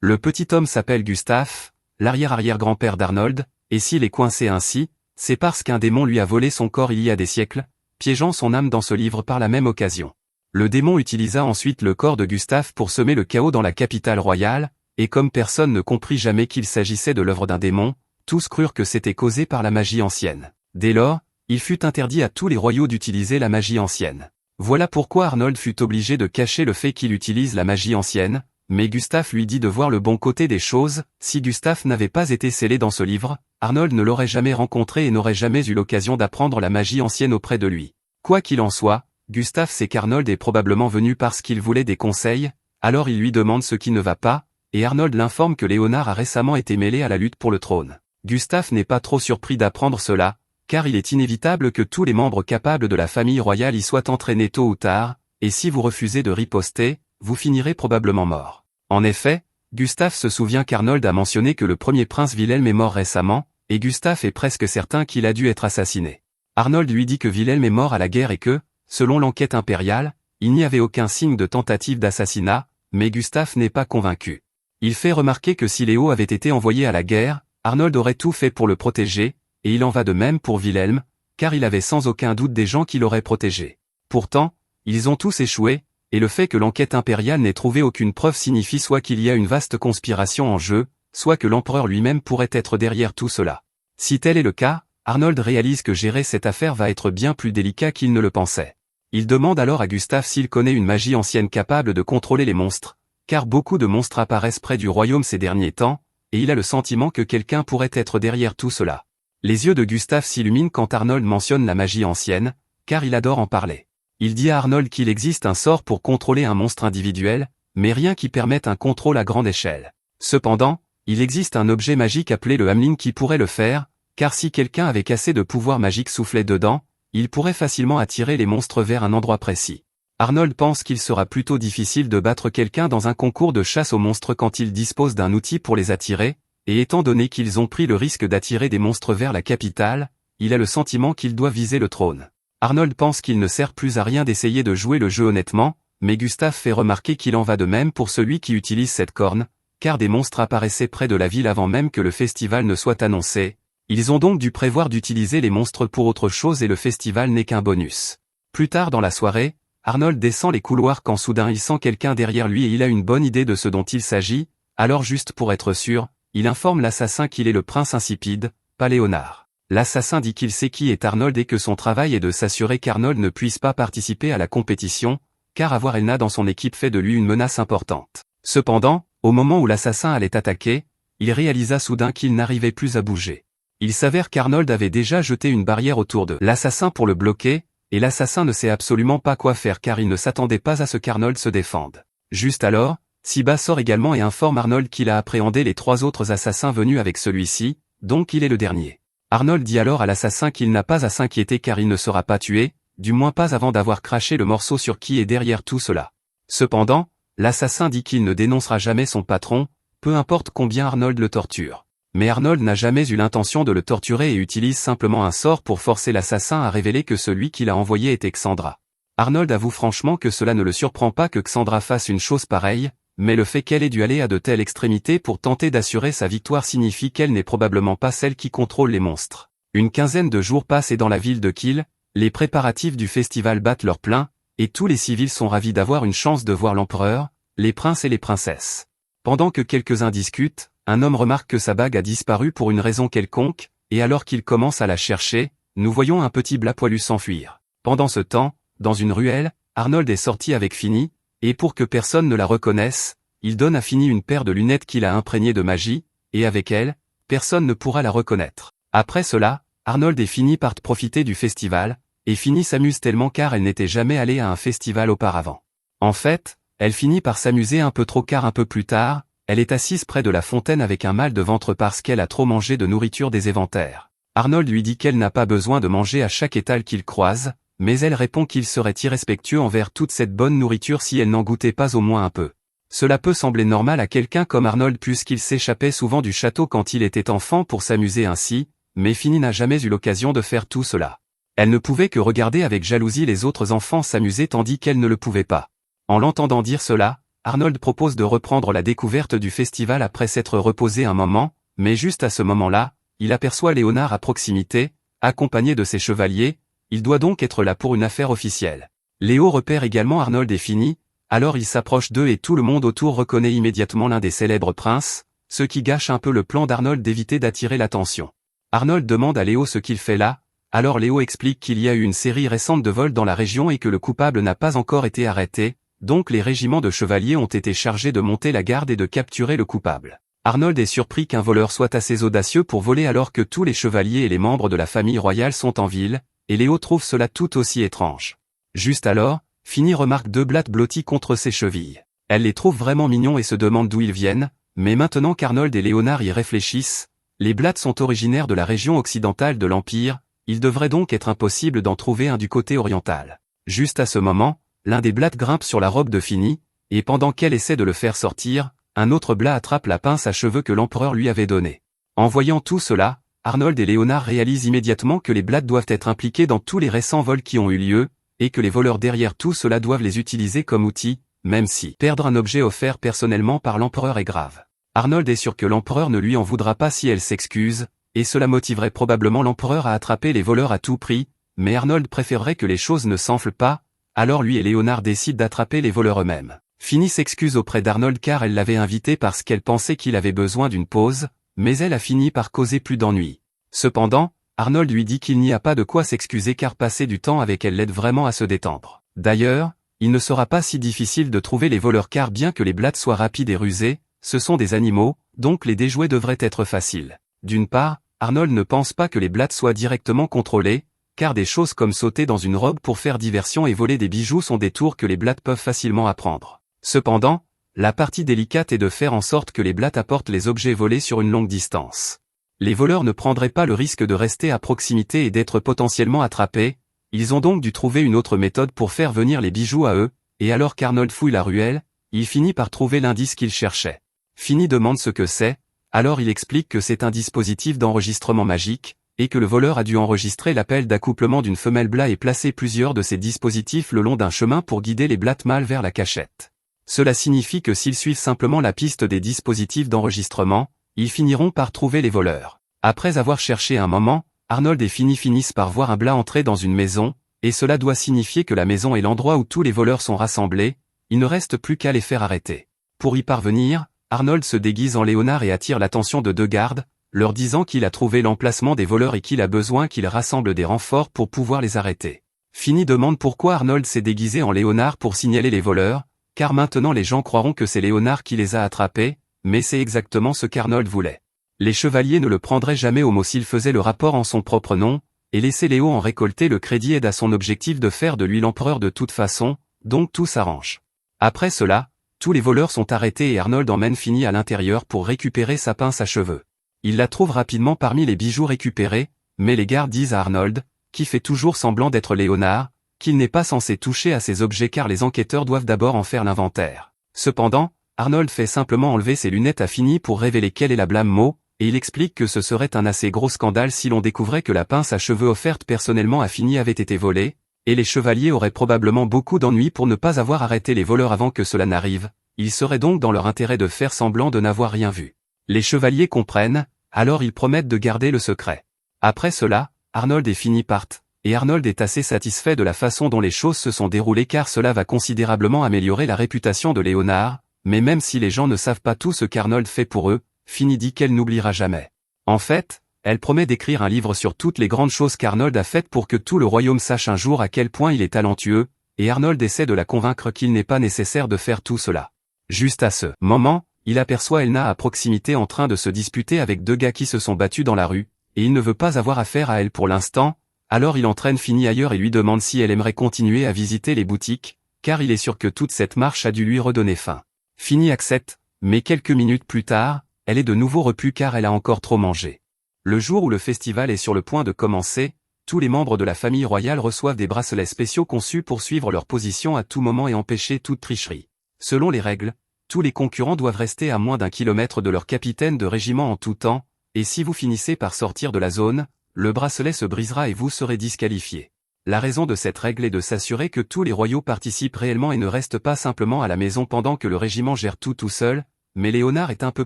[SPEAKER 1] Le petit homme s'appelle Gustave, l'arrière-arrière-grand-père d'Arnold, et s'il est coincé ainsi, c'est parce qu'un démon lui a volé son corps il y a des siècles, piégeant son âme dans ce livre par la même occasion. Le démon utilisa ensuite le corps de Gustave pour semer le chaos dans la capitale royale, et comme personne ne comprit jamais qu'il s'agissait de l'œuvre d'un démon, tous crurent que c'était causé par la magie ancienne. Dès lors, il fut interdit à tous les royaux d'utiliser la magie ancienne. Voilà pourquoi Arnold fut obligé de cacher le fait qu'il utilise la magie ancienne, mais Gustave lui dit de voir le bon côté des choses. Si Gustave n'avait pas été scellé dans ce livre, Arnold ne l'aurait jamais rencontré et n'aurait jamais eu l'occasion d'apprendre la magie ancienne auprès de lui. Quoi qu'il en soit, Gustave sait qu'Arnold est probablement venu parce qu'il voulait des conseils, alors il lui demande ce qui ne va pas, et Arnold l'informe que Léonard a récemment été mêlé à la lutte pour le trône. Gustave n'est pas trop surpris d'apprendre cela, car il est inévitable que tous les membres capables de la famille royale y soient entraînés tôt ou tard, et si vous refusez de riposter, vous finirez probablement mort. En effet, Gustave se souvient qu'Arnold a mentionné que le premier prince Wilhelm est mort récemment, et Gustave est presque certain qu'il a dû être assassiné. Arnold lui dit que Wilhelm est mort à la guerre et que, selon l'enquête impériale, il n'y avait aucun signe de tentative d'assassinat, mais Gustave n'est pas convaincu. Il fait remarquer que si Léo avait été envoyé à la guerre, Arnold aurait tout fait pour le protéger, et il en va de même pour Wilhelm, car il avait sans aucun doute des gens qui l'auraient protégé. Pourtant, ils ont tous échoué, et le fait que l'enquête impériale n'ait trouvé aucune preuve signifie soit qu'il y a une vaste conspiration en jeu, soit que l'empereur lui-même pourrait être derrière tout cela. Si tel est le cas, Arnold réalise que gérer cette affaire va être bien plus délicat qu'il ne le pensait. Il demande alors à Gustave s'il connaît une magie ancienne capable de contrôler les monstres, car beaucoup de monstres apparaissent près du royaume ces derniers temps, et il a le sentiment que quelqu'un pourrait être derrière tout cela. Les yeux de Gustave s'illuminent quand Arnold mentionne la magie ancienne, car il adore en parler. Il dit à Arnold qu'il existe un sort pour contrôler un monstre individuel, mais rien qui permette un contrôle à grande échelle. Cependant, il existe un objet magique appelé le Hamlin qui pourrait le faire, car si quelqu'un avec assez de pouvoir magique soufflait dedans, il pourrait facilement attirer les monstres vers un endroit précis. Arnold pense qu'il sera plutôt difficile de battre quelqu'un dans un concours de chasse aux monstres quand il dispose d'un outil pour les attirer, et étant donné qu'ils ont pris le risque d'attirer des monstres vers la capitale, il a le sentiment qu'il doit viser le trône. Arnold pense qu'il ne sert plus à rien d'essayer de jouer le jeu honnêtement, mais Gustave fait remarquer qu'il en va de même pour celui qui utilise cette corne, car des monstres apparaissaient près de la ville avant même que le festival ne soit annoncé. Ils ont donc dû prévoir d'utiliser les monstres pour autre chose et le festival n'est qu'un bonus. Plus tard dans la soirée, Arnold descend les couloirs quand soudain il sent quelqu'un derrière lui et il a une bonne idée de ce dont il s'agit, alors juste pour être sûr, il informe l'assassin qu'il est le prince insipide, pas Léonard. L'assassin dit qu'il sait qui est Arnold et que son travail est de s'assurer qu'Arnold ne puisse pas participer à la compétition, car avoir Elna dans son équipe fait de lui une menace importante. Cependant, au moment où l'assassin allait attaquer, il réalisa soudain qu'il n'arrivait plus à bouger. Il s'avère qu'Arnold avait déjà jeté une barrière autour de l'assassin pour le bloquer, et l'assassin ne sait absolument pas quoi faire car il ne s'attendait pas à ce qu'Arnold se défende. Juste alors, Siba sort également et informe Arnold qu'il a appréhendé les 3 autres assassins venus avec celui-ci, donc il est le dernier. Arnold dit alors à l'assassin qu'il n'a pas à s'inquiéter car il ne sera pas tué, du moins pas avant d'avoir craché le morceau sur qui est derrière tout cela. Cependant, l'assassin dit qu'il ne dénoncera jamais son patron, peu importe combien Arnold le torture. Mais Arnold n'a jamais eu l'intention de le torturer et utilise simplement un sort pour forcer l'assassin à révéler que celui qui l'a envoyé était Xandra. Arnold avoue franchement que cela ne le surprend pas que Xandra fasse une chose pareille, mais le fait qu'elle ait dû aller à de telles extrémités pour tenter d'assurer sa victoire signifie qu'elle n'est probablement pas celle qui contrôle les monstres. Une quinzaine de jours passent et dans la ville de Kiel, les préparatifs du festival battent leur plein, et tous les civils sont ravis d'avoir une chance de voir l'empereur, les princes et les princesses. Pendant que quelques-uns discutent, un homme remarque que sa bague a disparu pour une raison quelconque, et alors qu'il commence à la chercher, nous voyons un petit blas poilu s'enfuir. Pendant ce temps, dans une ruelle, Arnold est sorti avec Finny, et pour que personne ne la reconnaisse, il donne à Finny une paire de lunettes qu'il a imprégnées de magie, et avec elle, personne ne pourra la reconnaître. Après cela, Arnold et Finny partent profiter du festival, et Finny s'amuse tellement car elle n'était jamais allée à un festival auparavant. En fait, elle finit par s'amuser un peu trop car un peu plus tard, elle est assise près de la fontaine avec un mal de ventre parce qu'elle a trop mangé de nourriture des éventaires. Arnold lui dit qu'elle n'a pas besoin de manger à chaque étal qu'il croise, mais elle répond qu'il serait irrespectueux envers toute cette bonne nourriture si elle n'en goûtait pas au moins un peu. Cela peut sembler normal à quelqu'un comme Arnold puisqu'il s'échappait souvent du château quand il était enfant pour s'amuser ainsi, mais Finny n'a jamais eu l'occasion de faire tout cela. Elle ne pouvait que regarder avec jalousie les autres enfants s'amuser tandis qu'elle ne le pouvait pas. En l'entendant dire cela, Arnold propose de reprendre la découverte du festival après s'être reposé un moment, mais juste à ce moment-là, il aperçoit Léonard à proximité, accompagné de ses chevaliers, il doit donc être là pour une affaire officielle. Léo repère également Arnold et Finny, alors il s'approche d'eux et tout le monde autour reconnaît immédiatement l'un des célèbres princes, ce qui gâche un peu le plan d'Arnold d'éviter d'attirer l'attention. Arnold demande à Léo ce qu'il fait là, alors Léo explique qu'il y a eu une série récente de vols dans la région et que le coupable n'a pas encore été arrêté, donc les régiments de chevaliers ont été chargés de monter la garde et de capturer le coupable. Arnold est surpris qu'un voleur soit assez audacieux pour voler alors que tous les chevaliers et les membres de la famille royale sont en ville, et Léo trouve cela tout aussi étrange. Juste alors, Finny remarque 2 blattes blottis contre ses chevilles. Elle les trouve vraiment mignons et se demande d'où ils viennent, mais maintenant qu'Arnold et Léonard y réfléchissent, les blattes sont originaires de la région occidentale de l'Empire, il devrait donc être impossible d'en trouver un du côté oriental. Juste à ce moment, l'un des blattes grimpe sur la robe de Finny, et pendant qu'elle essaie de le faire sortir, un autre blat attrape la pince à cheveux que l'empereur lui avait donnée. En voyant tout cela, Arnold et Léonard réalisent immédiatement que les blattes doivent être impliqués dans tous les récents vols qui ont eu lieu, et que les voleurs derrière tout cela doivent les utiliser comme outils, même si perdre un objet offert personnellement par l'empereur est grave. Arnold est sûr que l'empereur ne lui en voudra pas si elle s'excuse, et cela motiverait probablement l'empereur à attraper les voleurs à tout prix, mais Arnold préférerait que les choses ne s'enflent pas, alors lui et Léonard décident d'attraper les voleurs eux-mêmes. Finny s'excuse auprès d'Arnold car elle l'avait invité parce qu'elle pensait qu'il avait besoin d'une pause, mais elle a fini par causer plus d'ennuis. Cependant, Arnold lui dit qu'il n'y a pas de quoi s'excuser car passer du temps avec elle l'aide vraiment à se détendre. D'ailleurs, il ne sera pas si difficile de trouver les voleurs car bien que les blattes soient rapides et rusés, ce sont des animaux, donc les déjouer devrait être facile. D'une part, Arnold ne pense pas que les blattes soient directement contrôlées, car des choses comme sauter dans une robe pour faire diversion et voler des bijoux sont des tours que les blattes peuvent facilement apprendre. Cependant, la partie délicate est de faire en sorte que les blattes apportent les objets volés sur une longue distance. Les voleurs ne prendraient pas le risque de rester à proximité et d'être potentiellement attrapés, ils ont donc dû trouver une autre méthode pour faire venir les bijoux à eux, et alors qu'Arnold fouille la ruelle, il finit par trouver l'indice qu'il cherchait. Finny demande ce que c'est, alors il explique que c'est un dispositif d'enregistrement magique, et que le voleur a dû enregistrer l'appel d'accouplement d'une femelle blat et placer plusieurs de ces dispositifs le long d'un chemin pour guider les blattes mâles vers la cachette. Cela signifie que s'ils suivent simplement la piste des dispositifs d'enregistrement, ils finiront par trouver les voleurs. Après avoir cherché un moment, Arnold et Finny finissent par voir un blat entrer dans une maison, et cela doit signifier que la maison est l'endroit où tous les voleurs sont rassemblés, il ne reste plus qu'à les faire arrêter. Pour y parvenir, Arnold se déguise en Léonard et attire l'attention de 2 gardes, leur disant qu'il a trouvé l'emplacement des voleurs et qu'il a besoin qu'ils rassemblent des renforts pour pouvoir les arrêter. Finny demande pourquoi Arnold s'est déguisé en Léonard pour signaler les voleurs, car maintenant les gens croiront que c'est Léonard qui les a attrapés, mais c'est exactement ce qu'Arnold voulait. Les chevaliers ne le prendraient jamais au mot s'il faisait le rapport en son propre nom, et laisser Léo en récolter le crédit aide à son objectif de faire de lui l'empereur de toute façon, donc tout s'arrange. Après cela, tous les voleurs sont arrêtés et Arnold emmène Finny à l'intérieur pour récupérer sa pince à cheveux. Il la trouve rapidement parmi les bijoux récupérés, mais les gardes disent à Arnold, qui fait toujours semblant d'être Léonard, qu'il n'est pas censé toucher à ces objets car les enquêteurs doivent d'abord en faire l'inventaire. Cependant, Arnold fait simplement enlever ses lunettes à Finny pour révéler quelle est la blâme-mot, et il explique que ce serait un assez gros scandale si l'on découvrait que la pince à cheveux offerte personnellement à Finny avait été volée, et les chevaliers auraient probablement beaucoup d'ennuis pour ne pas avoir arrêté les voleurs avant que cela n'arrive, il serait donc dans leur intérêt de faire semblant de n'avoir rien vu. Les chevaliers comprennent, alors ils promettent de garder le secret. Après cela, Arnold et Finny partent, et Arnold est assez satisfait de la façon dont les choses se sont déroulées car cela va considérablement améliorer la réputation de Léonard, mais même si les gens ne savent pas tout ce qu'Arnold fait pour eux, Finny dit qu'elle n'oubliera jamais. En fait, elle promet d'écrire un livre sur toutes les grandes choses qu'Arnold a faites pour que tout le royaume sache un jour à quel point il est talentueux, et Arnold essaie de la convaincre qu'il n'est pas nécessaire de faire tout cela. Juste à ce moment, il aperçoit Elna à proximité en train de se disputer avec 2 gars qui se sont battus dans la rue, et il ne veut pas avoir affaire à elle pour l'instant, alors il entraîne Finny ailleurs et lui demande si elle aimerait continuer à visiter les boutiques, car il est sûr que toute cette marche a dû lui redonner faim. Finny accepte, mais quelques minutes plus tard, elle est de nouveau repue car elle a encore trop mangé. Le jour où le festival est sur le point de commencer, tous les membres de la famille royale reçoivent des bracelets spéciaux conçus pour suivre leur position à tout moment et empêcher toute tricherie. Selon les règles, tous les concurrents doivent rester à moins d'1 kilomètre de leur capitaine de régiment en tout temps, et si vous finissez par sortir de la zone, le bracelet se brisera et vous serez disqualifié. La raison de cette règle est de s'assurer que tous les royaux participent réellement et ne restent pas simplement à la maison pendant que le régiment gère tout seul, mais Léonard est un peu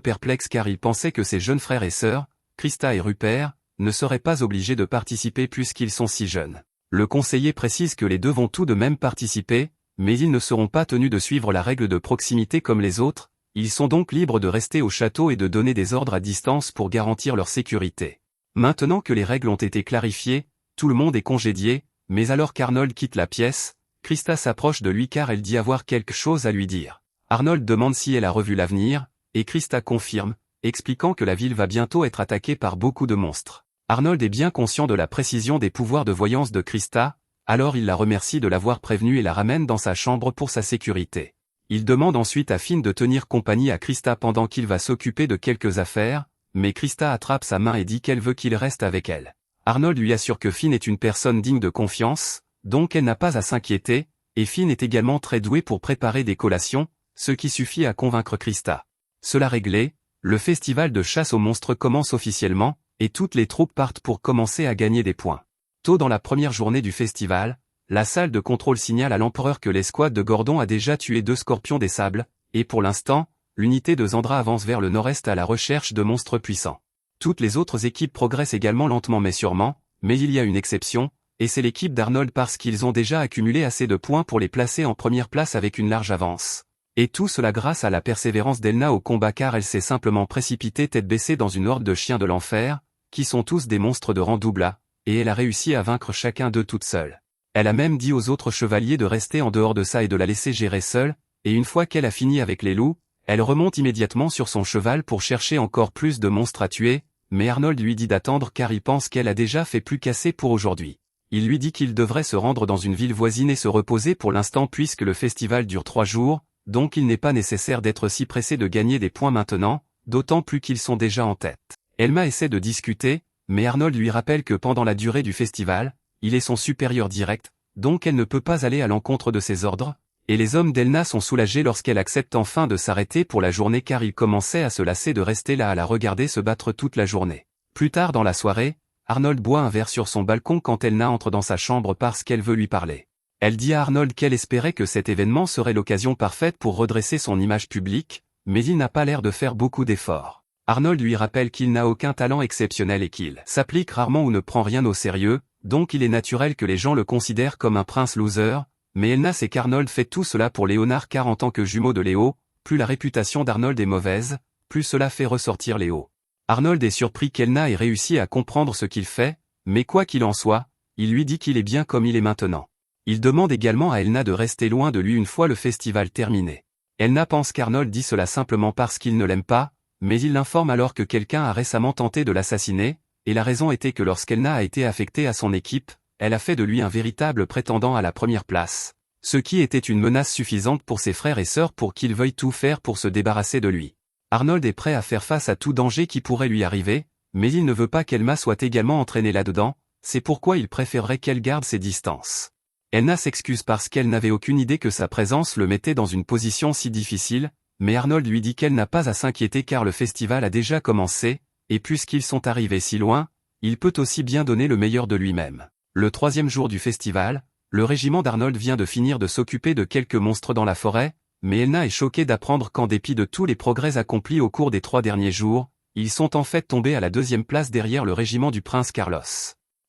[SPEAKER 1] perplexe car il pensait que ses jeunes frères et sœurs, Krista et Rupert, ne seraient pas obligés de participer puisqu'ils sont si jeunes. Le conseiller précise que les 2 vont tout de même participer, mais ils ne seront pas tenus de suivre la règle de proximité comme les autres, ils sont donc libres de rester au château et de donner des ordres à distance pour garantir leur sécurité. Maintenant que les règles ont été clarifiées, tout le monde est congédié, mais alors qu'Arnold quitte la pièce, Krista s'approche de lui car elle dit avoir quelque chose à lui dire. Arnold demande si elle a revu l'avenir, et Krista confirme, expliquant que la ville va bientôt être attaquée par beaucoup de monstres. Arnold est bien conscient de la précision des pouvoirs de voyance de Krista, alors il la remercie de l'avoir prévenue et la ramène dans sa chambre pour sa sécurité. Il demande ensuite à Finn de tenir compagnie à Krista pendant qu'il va s'occuper de quelques affaires, mais Krista attrape sa main et dit qu'elle veut qu'il reste avec elle. Arnold lui assure que Finn est une personne digne de confiance, donc elle n'a pas à s'inquiéter, et Finn est également très doué pour préparer des collations, ce qui suffit à convaincre Krista. Cela réglé, le festival de chasse aux monstres commence officiellement, et toutes les troupes partent pour commencer à gagner des points. Tôt dans la première journée du festival, la salle de contrôle signale à l'empereur que l'escouade de Gordon a déjà tué 2 scorpions des sables, et pour l'instant, l'unité de Zandra avance vers le nord-est à la recherche de monstres puissants. Toutes les autres équipes progressent également lentement mais sûrement, mais il y a une exception, et c'est l'équipe d'Arnold parce qu'ils ont déjà accumulé assez de points pour les placer en première place avec une large avance. Et tout cela grâce à la persévérance d'Elna au combat car elle s'est simplement précipitée tête baissée dans une horde de chiens de l'enfer, qui sont tous des monstres de rang double A, et elle a réussi à vaincre chacun d'eux toute seule. Elle a même dit aux autres chevaliers de rester en dehors de ça et de la laisser gérer seule, et une fois qu'elle a fini avec les loups, elle remonte immédiatement sur son cheval pour chercher encore plus de monstres à tuer, mais Arnold lui dit d'attendre car il pense qu'elle a déjà fait plus qu'assez pour aujourd'hui. Il lui dit qu'il devrait se rendre dans une ville voisine et se reposer pour l'instant puisque le festival dure 3 jours, donc il n'est pas nécessaire d'être si pressé de gagner des points maintenant, d'autant plus qu'ils sont déjà en tête. Elma essaie de discuter, mais Arnold lui rappelle que pendant la durée du festival, il est son supérieur direct, donc elle ne peut pas aller à l'encontre de ses ordres, et les hommes d'Elna sont soulagés lorsqu'elle accepte enfin de s'arrêter pour la journée car ils commençaient à se lasser de rester là à la regarder se battre toute la journée. Plus tard dans la soirée, Arnold boit un verre sur son balcon quand Elna entre dans sa chambre parce qu'elle veut lui parler. Elle dit à Arnold qu'elle espérait que cet événement serait l'occasion parfaite pour redresser son image publique, mais il n'a pas l'air de faire beaucoup d'efforts. Arnold lui rappelle qu'il n'a aucun talent exceptionnel et qu'il s'applique rarement ou ne prend rien au sérieux, donc il est naturel que les gens le considèrent comme un prince loser, mais Elna sait qu'Arnold fait tout cela pour Léonard car en tant que jumeau de Léo, plus la réputation d'Arnold est mauvaise, plus cela fait ressortir Léo. Arnold est surpris qu'Elna ait réussi à comprendre ce qu'il fait, mais quoi qu'il en soit, il lui dit qu'il est bien comme il est maintenant. Il demande également à Elna de rester loin de lui une fois le festival terminé. Elna pense qu'Arnold dit cela simplement parce qu'il ne l'aime pas, mais il l'informe alors que quelqu'un a récemment tenté de l'assassiner, et la raison était que lorsqu'Elna a été affectée à son équipe, elle a fait de lui un véritable prétendant à la première place, ce qui était une menace suffisante pour ses frères et sœurs pour qu'ils veuillent tout faire pour se débarrasser de lui. Arnold est prêt à faire face à tout danger qui pourrait lui arriver, mais il ne veut pas qu'Elma soit également entraînée là-dedans, c'est pourquoi il préférerait qu'elle garde ses distances. Elna s'excuse parce qu'elle n'avait aucune idée que sa présence le mettait dans une position si difficile, mais Arnold lui dit qu'elle n'a pas à s'inquiéter car le festival a déjà commencé, et puisqu'ils sont arrivés si loin, il peut aussi bien donner le meilleur de lui-même. Le 3e jour du festival, le régiment d'Arnold vient de finir de s'occuper de quelques monstres dans la forêt, mais Elna est choquée d'apprendre qu'en dépit de tous les progrès accomplis au cours des 3 derniers jours, ils sont en fait tombés à la 2e place derrière le régiment du prince Carlos.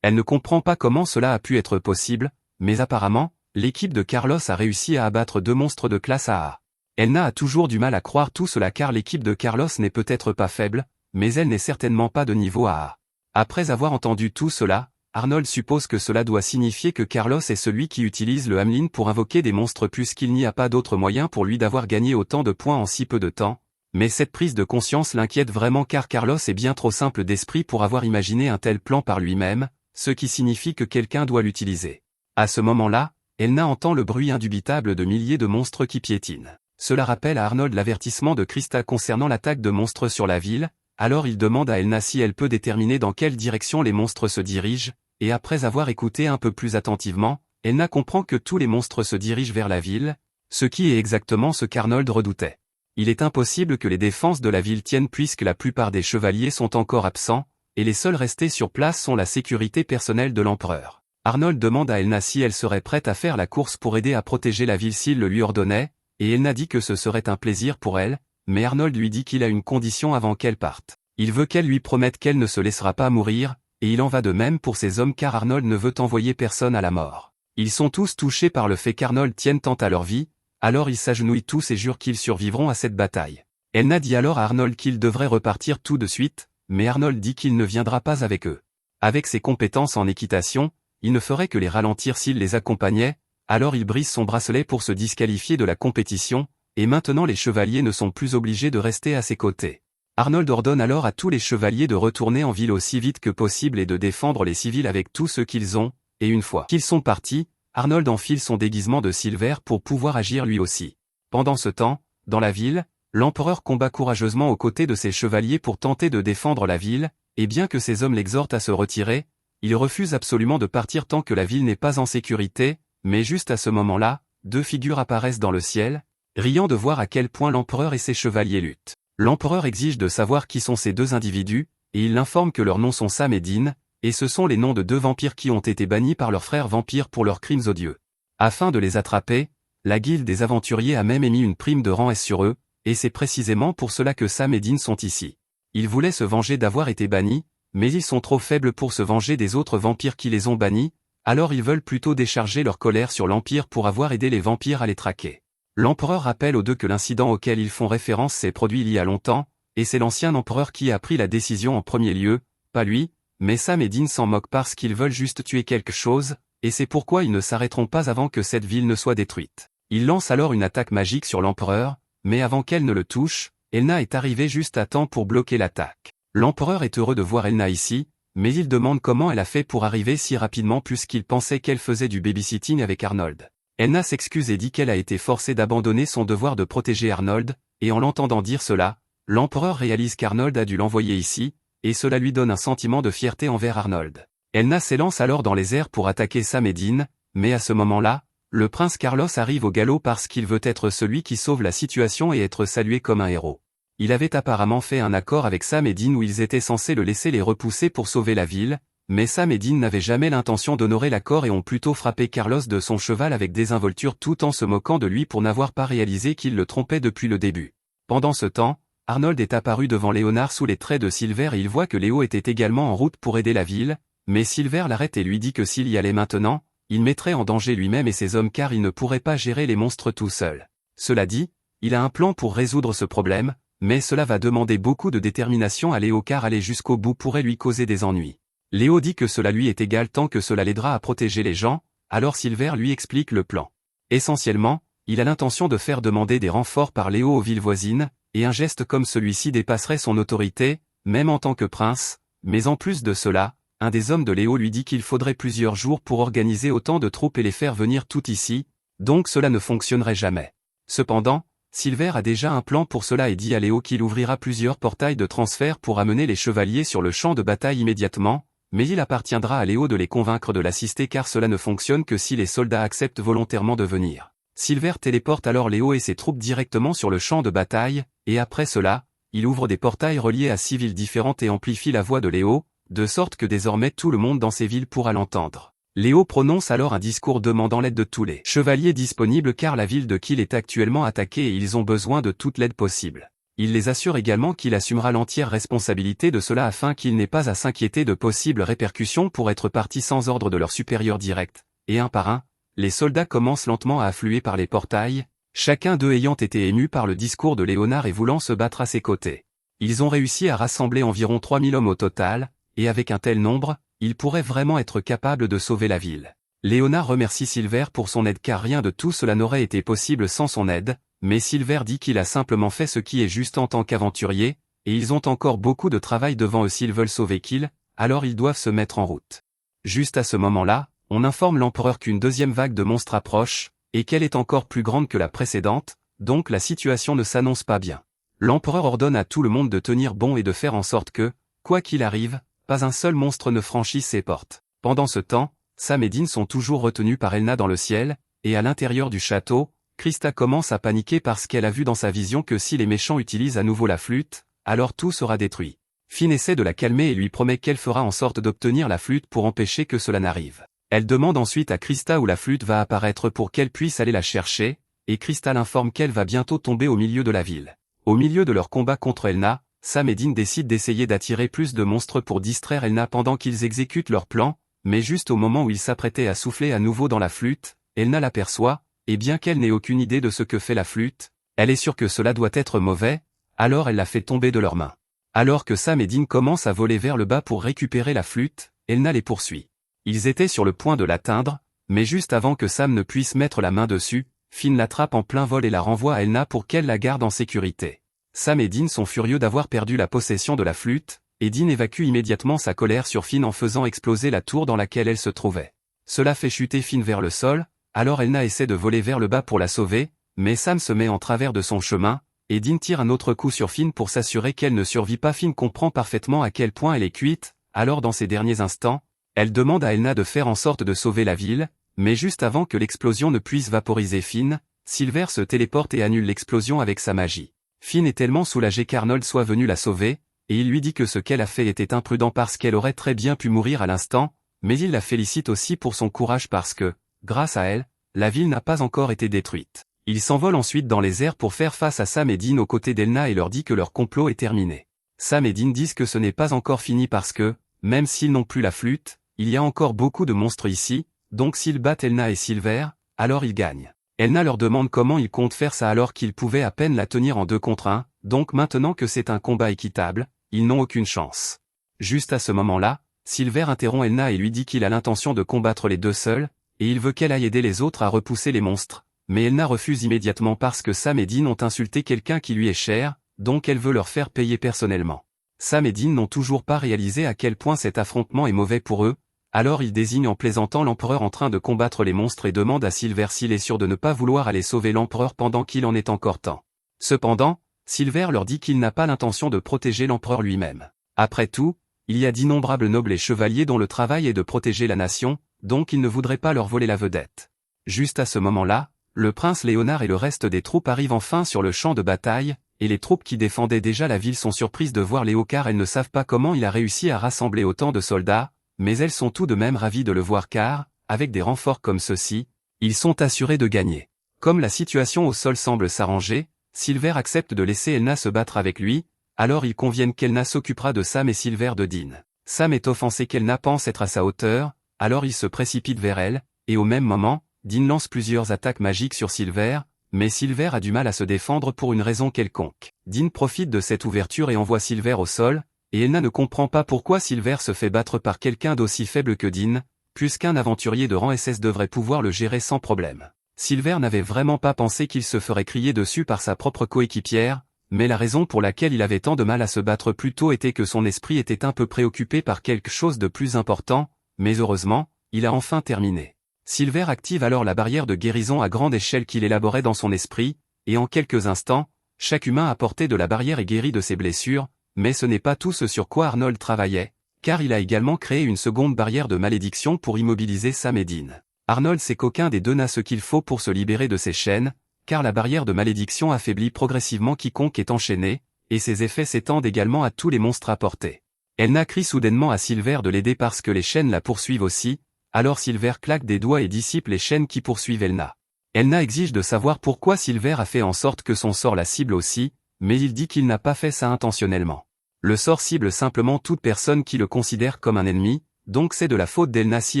[SPEAKER 1] Elle ne comprend pas comment cela a pu être possible, mais apparemment, l'équipe de Carlos a réussi à abattre 2 monstres de classe AA. Elna a toujours du mal à croire tout cela car l'équipe de Carlos n'est peut-être pas faible, mais elle n'est certainement pas de niveau AA. Après avoir entendu tout cela, Arnold suppose que cela doit signifier que Carlos est celui qui utilise le Hamlin pour invoquer des monstres puisqu'il n'y a pas d'autre moyen pour lui d'avoir gagné autant de points en si peu de temps, mais cette prise de conscience l'inquiète vraiment car Carlos est bien trop simple d'esprit pour avoir imaginé un tel plan par lui-même, ce qui signifie que quelqu'un doit l'utiliser. À ce moment-là, Elna entend le bruit indubitable de milliers de monstres qui piétinent. Cela rappelle à Arnold l'avertissement de Krista concernant l'attaque de monstres sur la ville, alors il demande à Elna si elle peut déterminer dans quelle direction les monstres se dirigent, et après avoir écouté un peu plus attentivement, Elna comprend que tous les monstres se dirigent vers la ville, ce qui est exactement ce qu'Arnold redoutait. Il est impossible que les défenses de la ville tiennent puisque la plupart des chevaliers sont encore absents, et les seuls restés sur place sont la sécurité personnelle de l'empereur. Arnold demande à Elna si elle serait prête à faire la course pour aider à protéger la ville s'il le lui ordonnait, et Elna dit que ce serait un plaisir pour elle, mais Arnold lui dit qu'il a une condition avant qu'elle parte. Il veut qu'elle lui promette qu'elle ne se laissera pas mourir, et il en va de même pour ses hommes car Arnold ne veut envoyer personne à la mort. Ils sont tous touchés par le fait qu'Arnold tienne tant à leur vie, alors ils s'agenouillent tous et jurent qu'ils survivront à cette bataille. Elna dit alors à Arnold qu'il devrait repartir tout de suite, mais Arnold dit qu'il ne viendra pas avec eux. Avec ses compétences en équitation, il ne ferait que les ralentir s'il les accompagnait, Alors il brise son bracelet pour se disqualifier de la compétition, et maintenant les chevaliers ne sont plus obligés de rester à ses côtés. Arnold ordonne alors à tous les chevaliers de retourner en ville aussi vite que possible et de défendre les civils avec tout ce qu'ils ont, et une fois qu'ils sont partis, Arnold enfile son déguisement de Silver pour pouvoir agir lui aussi. Pendant ce temps, dans la ville, l'empereur combat courageusement aux côtés de ses chevaliers pour tenter de défendre la ville, et bien que ses hommes l'exhortent à se retirer, il refuse absolument de partir tant que la ville n'est pas en sécurité, mais juste à ce moment-là, deux figures apparaissent dans le ciel, riant de voir à quel point l'empereur et ses chevaliers luttent. L'empereur exige de savoir qui sont ces deux individus, et il l'informe que leurs noms sont Sam et Dean, et ce sont les noms de deux vampires qui ont été bannis par leurs frères vampires pour leurs crimes odieux. Afin de les attraper, la guilde des aventuriers a même émis une prime de rang S sur eux, et c'est précisément pour cela que Sam et Dean sont ici. Ils voulaient se venger d'avoir été bannis, mais ils sont trop faibles pour se venger des autres vampires qui les ont bannis, alors ils veulent plutôt décharger leur colère sur l'Empire pour avoir aidé les vampires à les traquer. L'empereur rappelle aux deux que l'incident auquel ils font référence s'est produit il y a longtemps, et c'est l'ancien empereur qui a pris la décision en premier lieu, pas lui, mais Sam et Dean s'en moquent parce qu'ils veulent juste tuer quelque chose, et c'est pourquoi ils ne s'arrêteront pas avant que cette ville ne soit détruite. Ils lancent alors une attaque magique sur l'empereur, mais avant qu'elle ne le touche, Elna est arrivée juste à temps pour bloquer l'attaque. L'empereur est heureux de voir Elna ici, mais il demande comment elle a fait pour arriver si rapidement puisqu'il pensait qu'elle faisait du babysitting avec Arnold. Elna s'excuse et dit qu'elle a été forcée d'abandonner son devoir de protéger Arnold, et en l'entendant dire cela, l'empereur réalise qu'Arnold a dû l'envoyer ici, et cela lui donne un sentiment de fierté envers Arnold. Elna s'élance alors dans les airs pour attaquer Sam et Dean, mais à ce moment-là, le prince Carlos arrive au galop parce qu'il veut être celui qui sauve la situation et être salué comme un héros. Il avait apparemment fait un accord avec Sam et Dean où ils étaient censés le laisser les repousser pour sauver la ville, mais Sam et Dean n'avaient jamais l'intention d'honorer l'accord et ont plutôt frappé Carlos de son cheval avec désinvolture tout en se moquant de lui pour n'avoir pas réalisé qu'il le trompait depuis le début. Pendant ce temps, Arnold est apparu devant Léonard sous les traits de Silver et il voit que Léo était également en route pour aider la ville, mais Silver l'arrête et lui dit que s'il y allait maintenant, il mettrait en danger lui-même et ses hommes car il ne pourrait pas gérer les monstres tout seul. Cela dit, il a un plan pour résoudre ce problème, mais cela va demander beaucoup de détermination à Léo car aller jusqu'au bout pourrait lui causer des ennuis. Léo dit que cela lui est égal tant que cela l'aidera à protéger les gens, alors Silver lui explique le plan. Essentiellement, il a l'intention de faire demander des renforts par Léo aux villes voisines, et un geste comme celui-ci dépasserait son autorité, même en tant que prince, mais en plus de cela, un des hommes de Léo lui dit qu'il faudrait plusieurs jours pour organiser autant de troupes et les faire venir toutes ici, donc cela ne fonctionnerait jamais. Cependant, Silver a déjà un plan pour cela et dit à Léo qu'il ouvrira plusieurs portails de transfert pour amener les chevaliers sur le champ de bataille immédiatement, mais il appartiendra à Léo de les convaincre de l'assister car cela ne fonctionne que si les soldats acceptent volontairement de venir. Silver téléporte alors Léo et ses troupes directement sur le champ de bataille, et après cela, il ouvre des portails reliés à 6 villes différentes et amplifie la voix de Léo, de sorte que désormais tout le monde dans ces villes pourra l'entendre. Léo prononce alors un discours demandant l'aide de tous les chevaliers disponibles car la ville de Kiel est actuellement attaquée et ils ont besoin de toute l'aide possible. Il les assure également qu'il assumera l'entière responsabilité de cela afin qu'ils n'aient pas à s'inquiéter de possibles répercussions pour être partis sans ordre de leur supérieur direct, et un par un, les soldats commencent lentement à affluer par les portails, chacun d'eux ayant été ému par le discours de Léonard et voulant se battre à ses côtés. Ils ont réussi à rassembler environ 3000 hommes au total, et avec un tel nombre, ils pourraient vraiment être capables de sauver la ville. Léonard remercie Silver pour son aide car rien de tout cela n'aurait été possible sans son aide, mais Silver dit qu'il a simplement fait ce qui est juste en tant qu'aventurier, et ils ont encore beaucoup de travail devant eux s'ils veulent sauver Kiel, alors ils doivent se mettre en route. Juste à ce moment-là, on informe l'empereur qu'une deuxième vague de monstres approche, et qu'elle est encore plus grande que la précédente, donc la situation ne s'annonce pas bien. L'empereur ordonne à tout le monde de tenir bon et de faire en sorte que, quoi qu'il arrive, pas un seul monstre ne franchisse ses portes. Pendant ce temps, Sam et Dean sont toujours retenus par Elna dans le ciel, et à l'intérieur du château, Krista commence à paniquer parce qu'elle a vu dans sa vision que si les méchants utilisent à nouveau la flûte, alors tout sera détruit. Finn essaie de la calmer et lui promet qu'elle fera en sorte d'obtenir la flûte pour empêcher que cela n'arrive. Elle demande ensuite à Krista où la flûte va apparaître pour qu'elle puisse aller la chercher, et Krista l'informe qu'elle va bientôt tomber au milieu de la ville. Au milieu de leur combat contre Elna, Sam et Dean décident d'essayer d'attirer plus de monstres pour distraire Elna pendant qu'ils exécutent leur plan, mais juste au moment où ils s'apprêtaient à souffler à nouveau dans la flûte, Elna l'aperçoit, et bien qu'elle n'ait aucune idée de ce que fait la flûte, elle est sûre que cela doit être mauvais, alors elle la fait tomber de leurs mains. Alors que Sam et Dean commencent à voler vers le bas pour récupérer la flûte, Elna les poursuit. Ils étaient sur le point de l'atteindre, Mais juste avant que Sam ne puisse mettre la main dessus, Finn l'attrape en plein vol et la renvoie à Elna pour qu'elle la garde en sécurité. Sam et Dean sont furieux d'avoir perdu la possession de la flûte, et Dean évacue immédiatement sa colère sur Finn en faisant exploser la tour dans laquelle elle se trouvait. Cela fait chuter Finn vers le sol, alors Elna essaie de voler vers le bas pour la sauver, mais Sam se met en travers de son chemin, et Dean tire un autre coup sur Finn pour s'assurer qu'elle ne survit pas. Finn comprend parfaitement à quel point elle est cuite, alors dans ces derniers instants, elle demande à Elna de faire en sorte de sauver la ville, mais juste avant que l'explosion ne puisse vaporiser Finn, Silver se téléporte et annule l'explosion avec sa magie. Finn est tellement soulagé qu'Arnold soit venu la sauver, et il lui dit que ce qu'elle a fait était imprudent parce qu'elle aurait très bien pu mourir à l'instant, mais il la félicite aussi pour son courage parce que, grâce à elle, la ville n'a pas encore été détruite. Il s'envole ensuite dans les airs pour faire face à Sam et Dean aux côtés d'Elna et leur dit que leur complot est terminé. Sam et Dean disent que ce n'est pas encore fini parce que, même s'ils n'ont plus la flûte, il y a encore beaucoup de monstres ici, donc s'ils battent Elna et Silver, alors ils gagnent. Elna leur demande comment ils comptent faire ça alors qu'ils pouvaient à peine la tenir en 2 contre 1, donc maintenant que c'est un combat équitable, ils n'ont aucune chance. Juste à ce moment-là, Silver interrompt Elna et lui dit qu'il a l'intention de combattre les deux seuls, et il veut qu'elle aille aider les autres à repousser les monstres, mais Elna refuse immédiatement parce que Sam et Dean ont insulté quelqu'un qui lui est cher, donc elle veut leur faire payer personnellement. Sam et Dean n'ont toujours pas réalisé à quel point cet affrontement est mauvais pour eux, alors ils désignent en plaisantant l'empereur en train de combattre les monstres et demandent à Silver s'il est sûr de ne pas vouloir aller sauver l'empereur pendant qu'il en est encore temps. Cependant, Silver leur dit qu'il n'a pas l'intention de protéger l'empereur lui-même. Après tout, il y a d'innombrables nobles et chevaliers dont le travail est de protéger la nation, donc il ne voudrait pas leur voler la vedette. Juste à ce moment-là, le prince Léonard et le reste des troupes arrivent enfin sur le champ de bataille, et les troupes qui défendaient déjà la ville sont surprises de voir Léo car elles ne savent pas comment il a réussi à rassembler autant de soldats, mais elles sont tout de même ravies de le voir car, avec des renforts comme ceux-ci, ils sont assurés de gagner. Comme la situation au sol semble s'arranger, Silver accepte de laisser Elna se battre avec lui, alors ils conviennent qu'Elna s'occupera de Sam et Silver de Dean. Sam est offensé qu'Elna pense être à sa hauteur, alors il se précipite vers elle, et au même moment, Dean lance plusieurs attaques magiques sur Silver, mais Silver a du mal à se défendre pour une raison quelconque. Dean profite de cette ouverture et envoie Silver au sol, et Elna ne comprend pas pourquoi Silver se fait battre par quelqu'un d'aussi faible que Dean, puisqu'un aventurier de rang SS devrait pouvoir le gérer sans problème. Silver n'avait vraiment pas pensé qu'il se ferait crier dessus par sa propre coéquipière, mais la raison pour laquelle il avait tant de mal à se battre plus tôt était que son esprit était un peu préoccupé par quelque chose de plus important, mais heureusement, il a enfin terminé. Silver active alors la barrière de guérison à grande échelle qu'il élaborait dans son esprit, et en quelques instants, chaque humain à portée de la barrière est guéri de ses blessures, mais ce n'est pas tout ce sur quoi Arnold travaillait, car il a également créé une seconde barrière de malédiction pour immobiliser Sam et Dean. Arnold sait qu'aucun des deux n'a ce qu'il faut pour se libérer de ses chaînes, car la barrière de malédiction affaiblit progressivement quiconque est enchaîné, et ses effets s'étendent également à tous les monstres à portée. Elna crie soudainement à Silver de l'aider parce que les chaînes la poursuivent aussi, alors Silver claque des doigts et dissipe les chaînes qui poursuivent Elna. Elna exige de savoir pourquoi Silver a fait en sorte que son sort la cible aussi, mais il dit qu'il n'a pas fait ça intentionnellement. Le sort cible simplement toute personne qui le considère comme un ennemi, donc c'est de la faute d'Elna si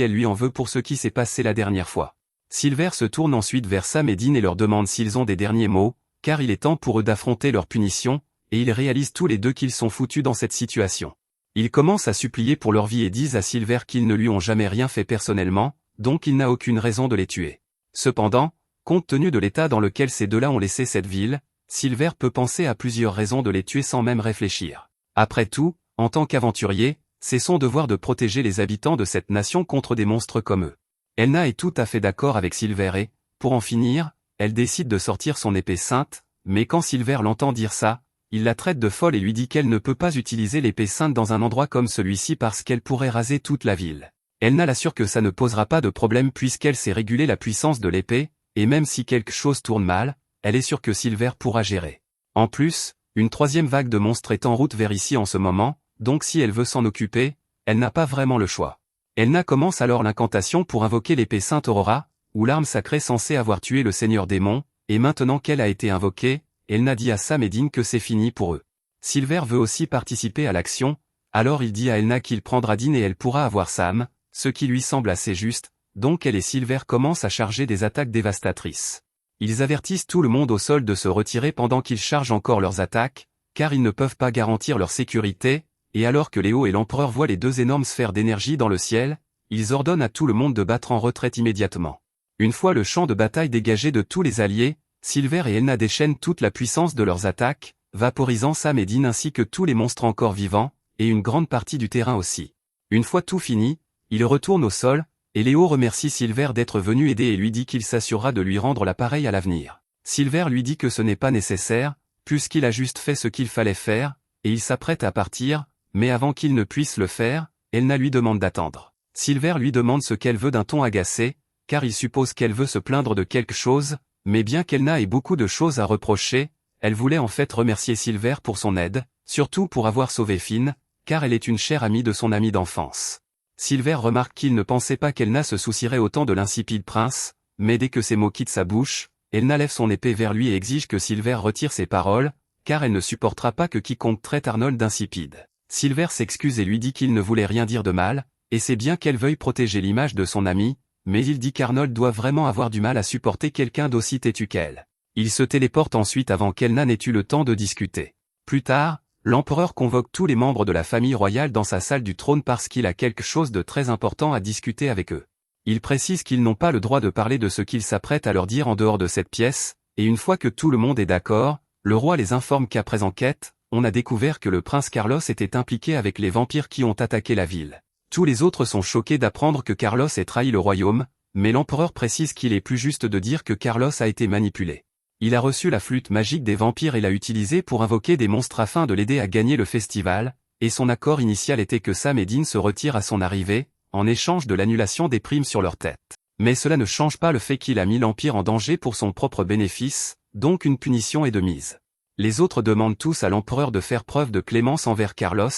[SPEAKER 1] elle lui en veut pour ce qui s'est passé la dernière fois. Silver se tourne ensuite vers Sam et Dean et leur demande s'ils ont des derniers mots, car il est temps pour eux d'affronter leur punition, et ils réalisent tous les deux qu'ils sont foutus dans cette situation. Ils commencent à supplier pour leur vie et disent à Silver qu'ils ne lui ont jamais rien fait personnellement, donc il n'a aucune raison de les tuer. Cependant, compte tenu de l'état dans lequel ces deux-là ont laissé cette ville, Silver peut penser à plusieurs raisons de les tuer sans même réfléchir. Après tout, en tant qu'aventurier, c'est son devoir de protéger les habitants de cette nation contre des monstres comme eux. Elna est tout à fait d'accord avec Silver et, pour en finir, elle décide de sortir son épée sainte, mais quand Silver l'entend dire ça, il la traite de folle et lui dit qu'elle ne peut pas utiliser l'épée sainte dans un endroit comme celui-ci parce qu'elle pourrait raser toute la ville. Elna l'assure que ça ne posera pas de problème puisqu'elle sait réguler la puissance de l'épée, et même si quelque chose tourne mal, elle est sûre que Silver pourra gérer. En plus, une troisième vague de monstres est en route vers ici en ce moment, donc si elle veut s'en occuper, elle n'a pas vraiment le choix. Elna commence alors l'incantation pour invoquer l'épée Sainte Aurora, ou l'arme sacrée censée avoir tué le Seigneur Démon, et maintenant qu'elle a été invoquée, Elna dit à Sam et Dean que c'est fini pour eux. Silver veut aussi participer à l'action, alors il dit à Elna qu'il prendra Dean et elle pourra avoir Sam, ce qui lui semble assez juste, donc elle et Silver commencent à charger des attaques dévastatrices. Ils avertissent tout le monde au sol de se retirer pendant qu'ils chargent encore leurs attaques, car ils ne peuvent pas garantir leur sécurité, et alors que Léo et l'Empereur voient les deux énormes sphères d'énergie dans le ciel, ils ordonnent à tout le monde de battre en retraite immédiatement. Une fois le champ de bataille dégagé de tous les alliés, Silver et Elna déchaînent toute la puissance de leurs attaques, vaporisant Sam et Dean ainsi que tous les monstres encore vivants, et une grande partie du terrain aussi. Une fois tout fini, ils retournent au sol, et Léo remercie Silver d'être venu aider et lui dit qu'il s'assurera de lui rendre l'appareil à l'avenir. Silver lui dit que ce n'est pas nécessaire, puisqu'il a juste fait ce qu'il fallait faire, et il s'apprête à partir, mais avant qu'il ne puisse le faire, Elna lui demande d'attendre. Silver lui demande ce qu'elle veut d'un ton agacé, car il suppose qu'elle veut se plaindre de quelque chose, mais bien qu'Elna ait beaucoup de choses à reprocher, elle voulait en fait remercier Silver pour son aide, surtout pour avoir sauvé Finn, car elle est une chère amie de son ami d'enfance. Silver remarque qu'il ne pensait pas qu'Elna se soucierait autant de l'insipide prince, mais dès que ces mots quittent sa bouche, Elna lève son épée vers lui et exige que Silver retire ses paroles, car elle ne supportera pas que quiconque traite Arnold d'insipide. Silver s'excuse et lui dit qu'il ne voulait rien dire de mal, et c'est bien qu'elle veuille protéger l'image de son ami, mais il dit qu'Arnold doit vraiment avoir du mal à supporter quelqu'un d'aussi têtu qu'elle. Il se téléporte ensuite avant qu'Elna n'ait eu le temps de discuter. Plus tard, l'empereur convoque tous les membres de la famille royale dans sa salle du trône parce qu'il a quelque chose de très important à discuter avec eux. Il précise qu'ils n'ont pas le droit de parler de ce qu'il s'apprête à leur dire en dehors de cette pièce, et une fois que tout le monde est d'accord, le roi les informe qu'après enquête, on a découvert que le prince Carlos était impliqué avec les vampires qui ont attaqué la ville. Tous les autres sont choqués d'apprendre que Carlos ait trahi le royaume, mais l'empereur précise qu'il est plus juste de dire que Carlos a été manipulé. Il a reçu la flûte magique des vampires et l'a utilisée pour invoquer des monstres afin de l'aider à gagner le festival, et son accord initial était que Sam et Dean se retirent à son arrivée, en échange de l'annulation des primes sur leur tête. Mais cela ne change pas le fait qu'il a mis l'Empire en danger pour son propre bénéfice, donc une punition est de mise. Les autres demandent tous à l'empereur de faire preuve de clémence envers Carlos,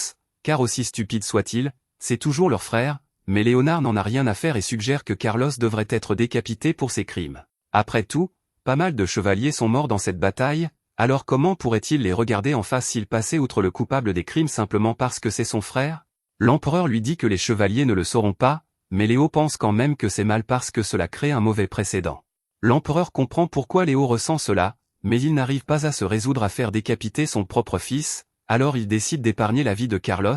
[SPEAKER 1] car aussi stupide soit-il, c'est toujours leur frère, mais Léonard n'en a rien à faire et suggère que Carlos devrait être décapité pour ses crimes. Après tout, pas mal de chevaliers sont morts dans cette bataille, alors comment pourrait-il les regarder en face s'il passait outre le coupable des crimes simplement parce que c'est son frère? L'empereur lui dit que les chevaliers ne le sauront pas, mais Léo pense quand même que c'est mal parce que cela crée un mauvais précédent. L'empereur comprend pourquoi Léo ressent cela, mais il n'arrive pas à se résoudre à faire décapiter son propre fils, alors il décide d'épargner la vie de Carlos,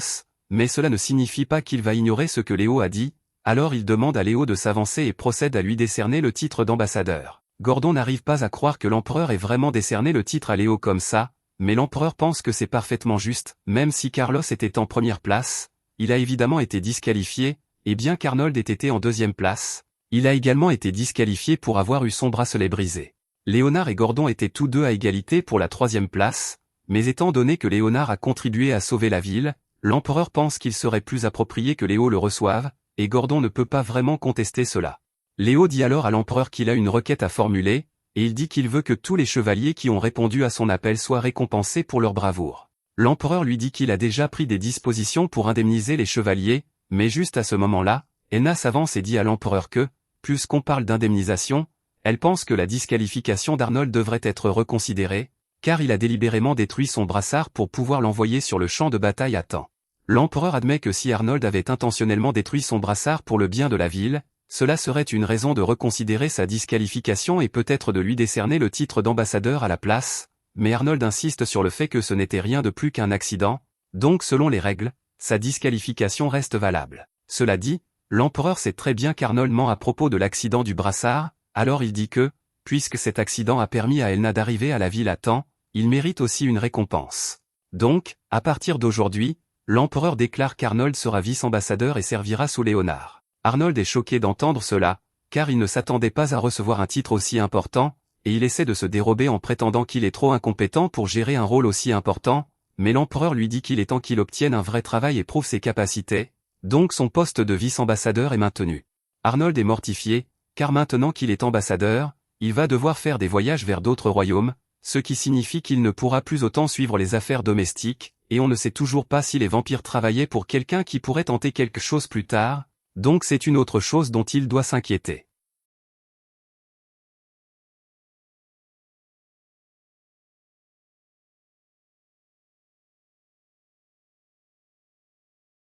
[SPEAKER 1] mais cela ne signifie pas qu'il va ignorer ce que Léo a dit, alors il demande à Léo de s'avancer et procède à lui décerner le titre d'ambassadeur. Gordon n'arrive pas à croire que l'empereur ait vraiment décerné le titre à Léo comme ça, mais l'empereur pense que c'est parfaitement juste, même si Carlos était en première place, il a évidemment été disqualifié, et bien qu'Arnold ait été en deuxième place, il a également été disqualifié pour avoir eu son bracelet brisé. Léonard et Gordon étaient tous deux à égalité pour la troisième place, mais étant donné que Léonard a contribué à sauver la ville, l'empereur pense qu'il serait plus approprié que Léo le reçoive, et Gordon ne peut pas vraiment contester cela. Léo dit alors à l'empereur qu'il a une requête à formuler, et il dit qu'il veut que tous les chevaliers qui ont répondu à son appel soient récompensés pour leur bravoure. L'empereur lui dit qu'il a déjà pris des dispositions pour indemniser les chevaliers, mais juste à ce moment-là, Elna s'avance et dit à l'empereur que, puisqu'on parle d'indemnisation, elle pense que la disqualification d'Arnold devrait être reconsidérée, car il a délibérément détruit son brassard pour pouvoir l'envoyer sur le champ de bataille à temps. L'empereur admet que si Arnold avait intentionnellement détruit son brassard pour le bien de la ville, cela serait une raison de reconsidérer sa disqualification et peut-être de lui décerner le titre d'ambassadeur à la place, mais Arnold insiste sur le fait que ce n'était rien de plus qu'un accident, donc selon les règles, sa disqualification reste valable. Cela dit, l'empereur sait très bien qu'Arnold ment à propos de l'accident du brassard, alors il dit que, puisque cet accident a permis à Elna d'arriver à la ville à temps, il mérite aussi une récompense. Donc, à partir d'aujourd'hui, l'empereur déclare qu'Arnold sera vice-ambassadeur et servira sous Léonard. Arnold est choqué d'entendre cela, car il ne s'attendait pas à recevoir un titre aussi important, et il essaie de se dérober en prétendant qu'il est trop incompétent pour gérer un rôle aussi important, mais l'empereur lui dit qu'il est temps qu'il obtienne un vrai travail et prouve ses capacités, donc son poste de vice-ambassadeur est maintenu. Arnold est mortifié, car maintenant qu'il est ambassadeur, il va devoir faire des voyages vers d'autres royaumes, ce qui signifie qu'il ne pourra plus autant suivre les affaires domestiques, et on ne sait toujours pas si les vampires travaillaient pour quelqu'un qui pourrait tenter quelque chose plus tard, donc c'est une autre chose dont il doit s'inquiéter.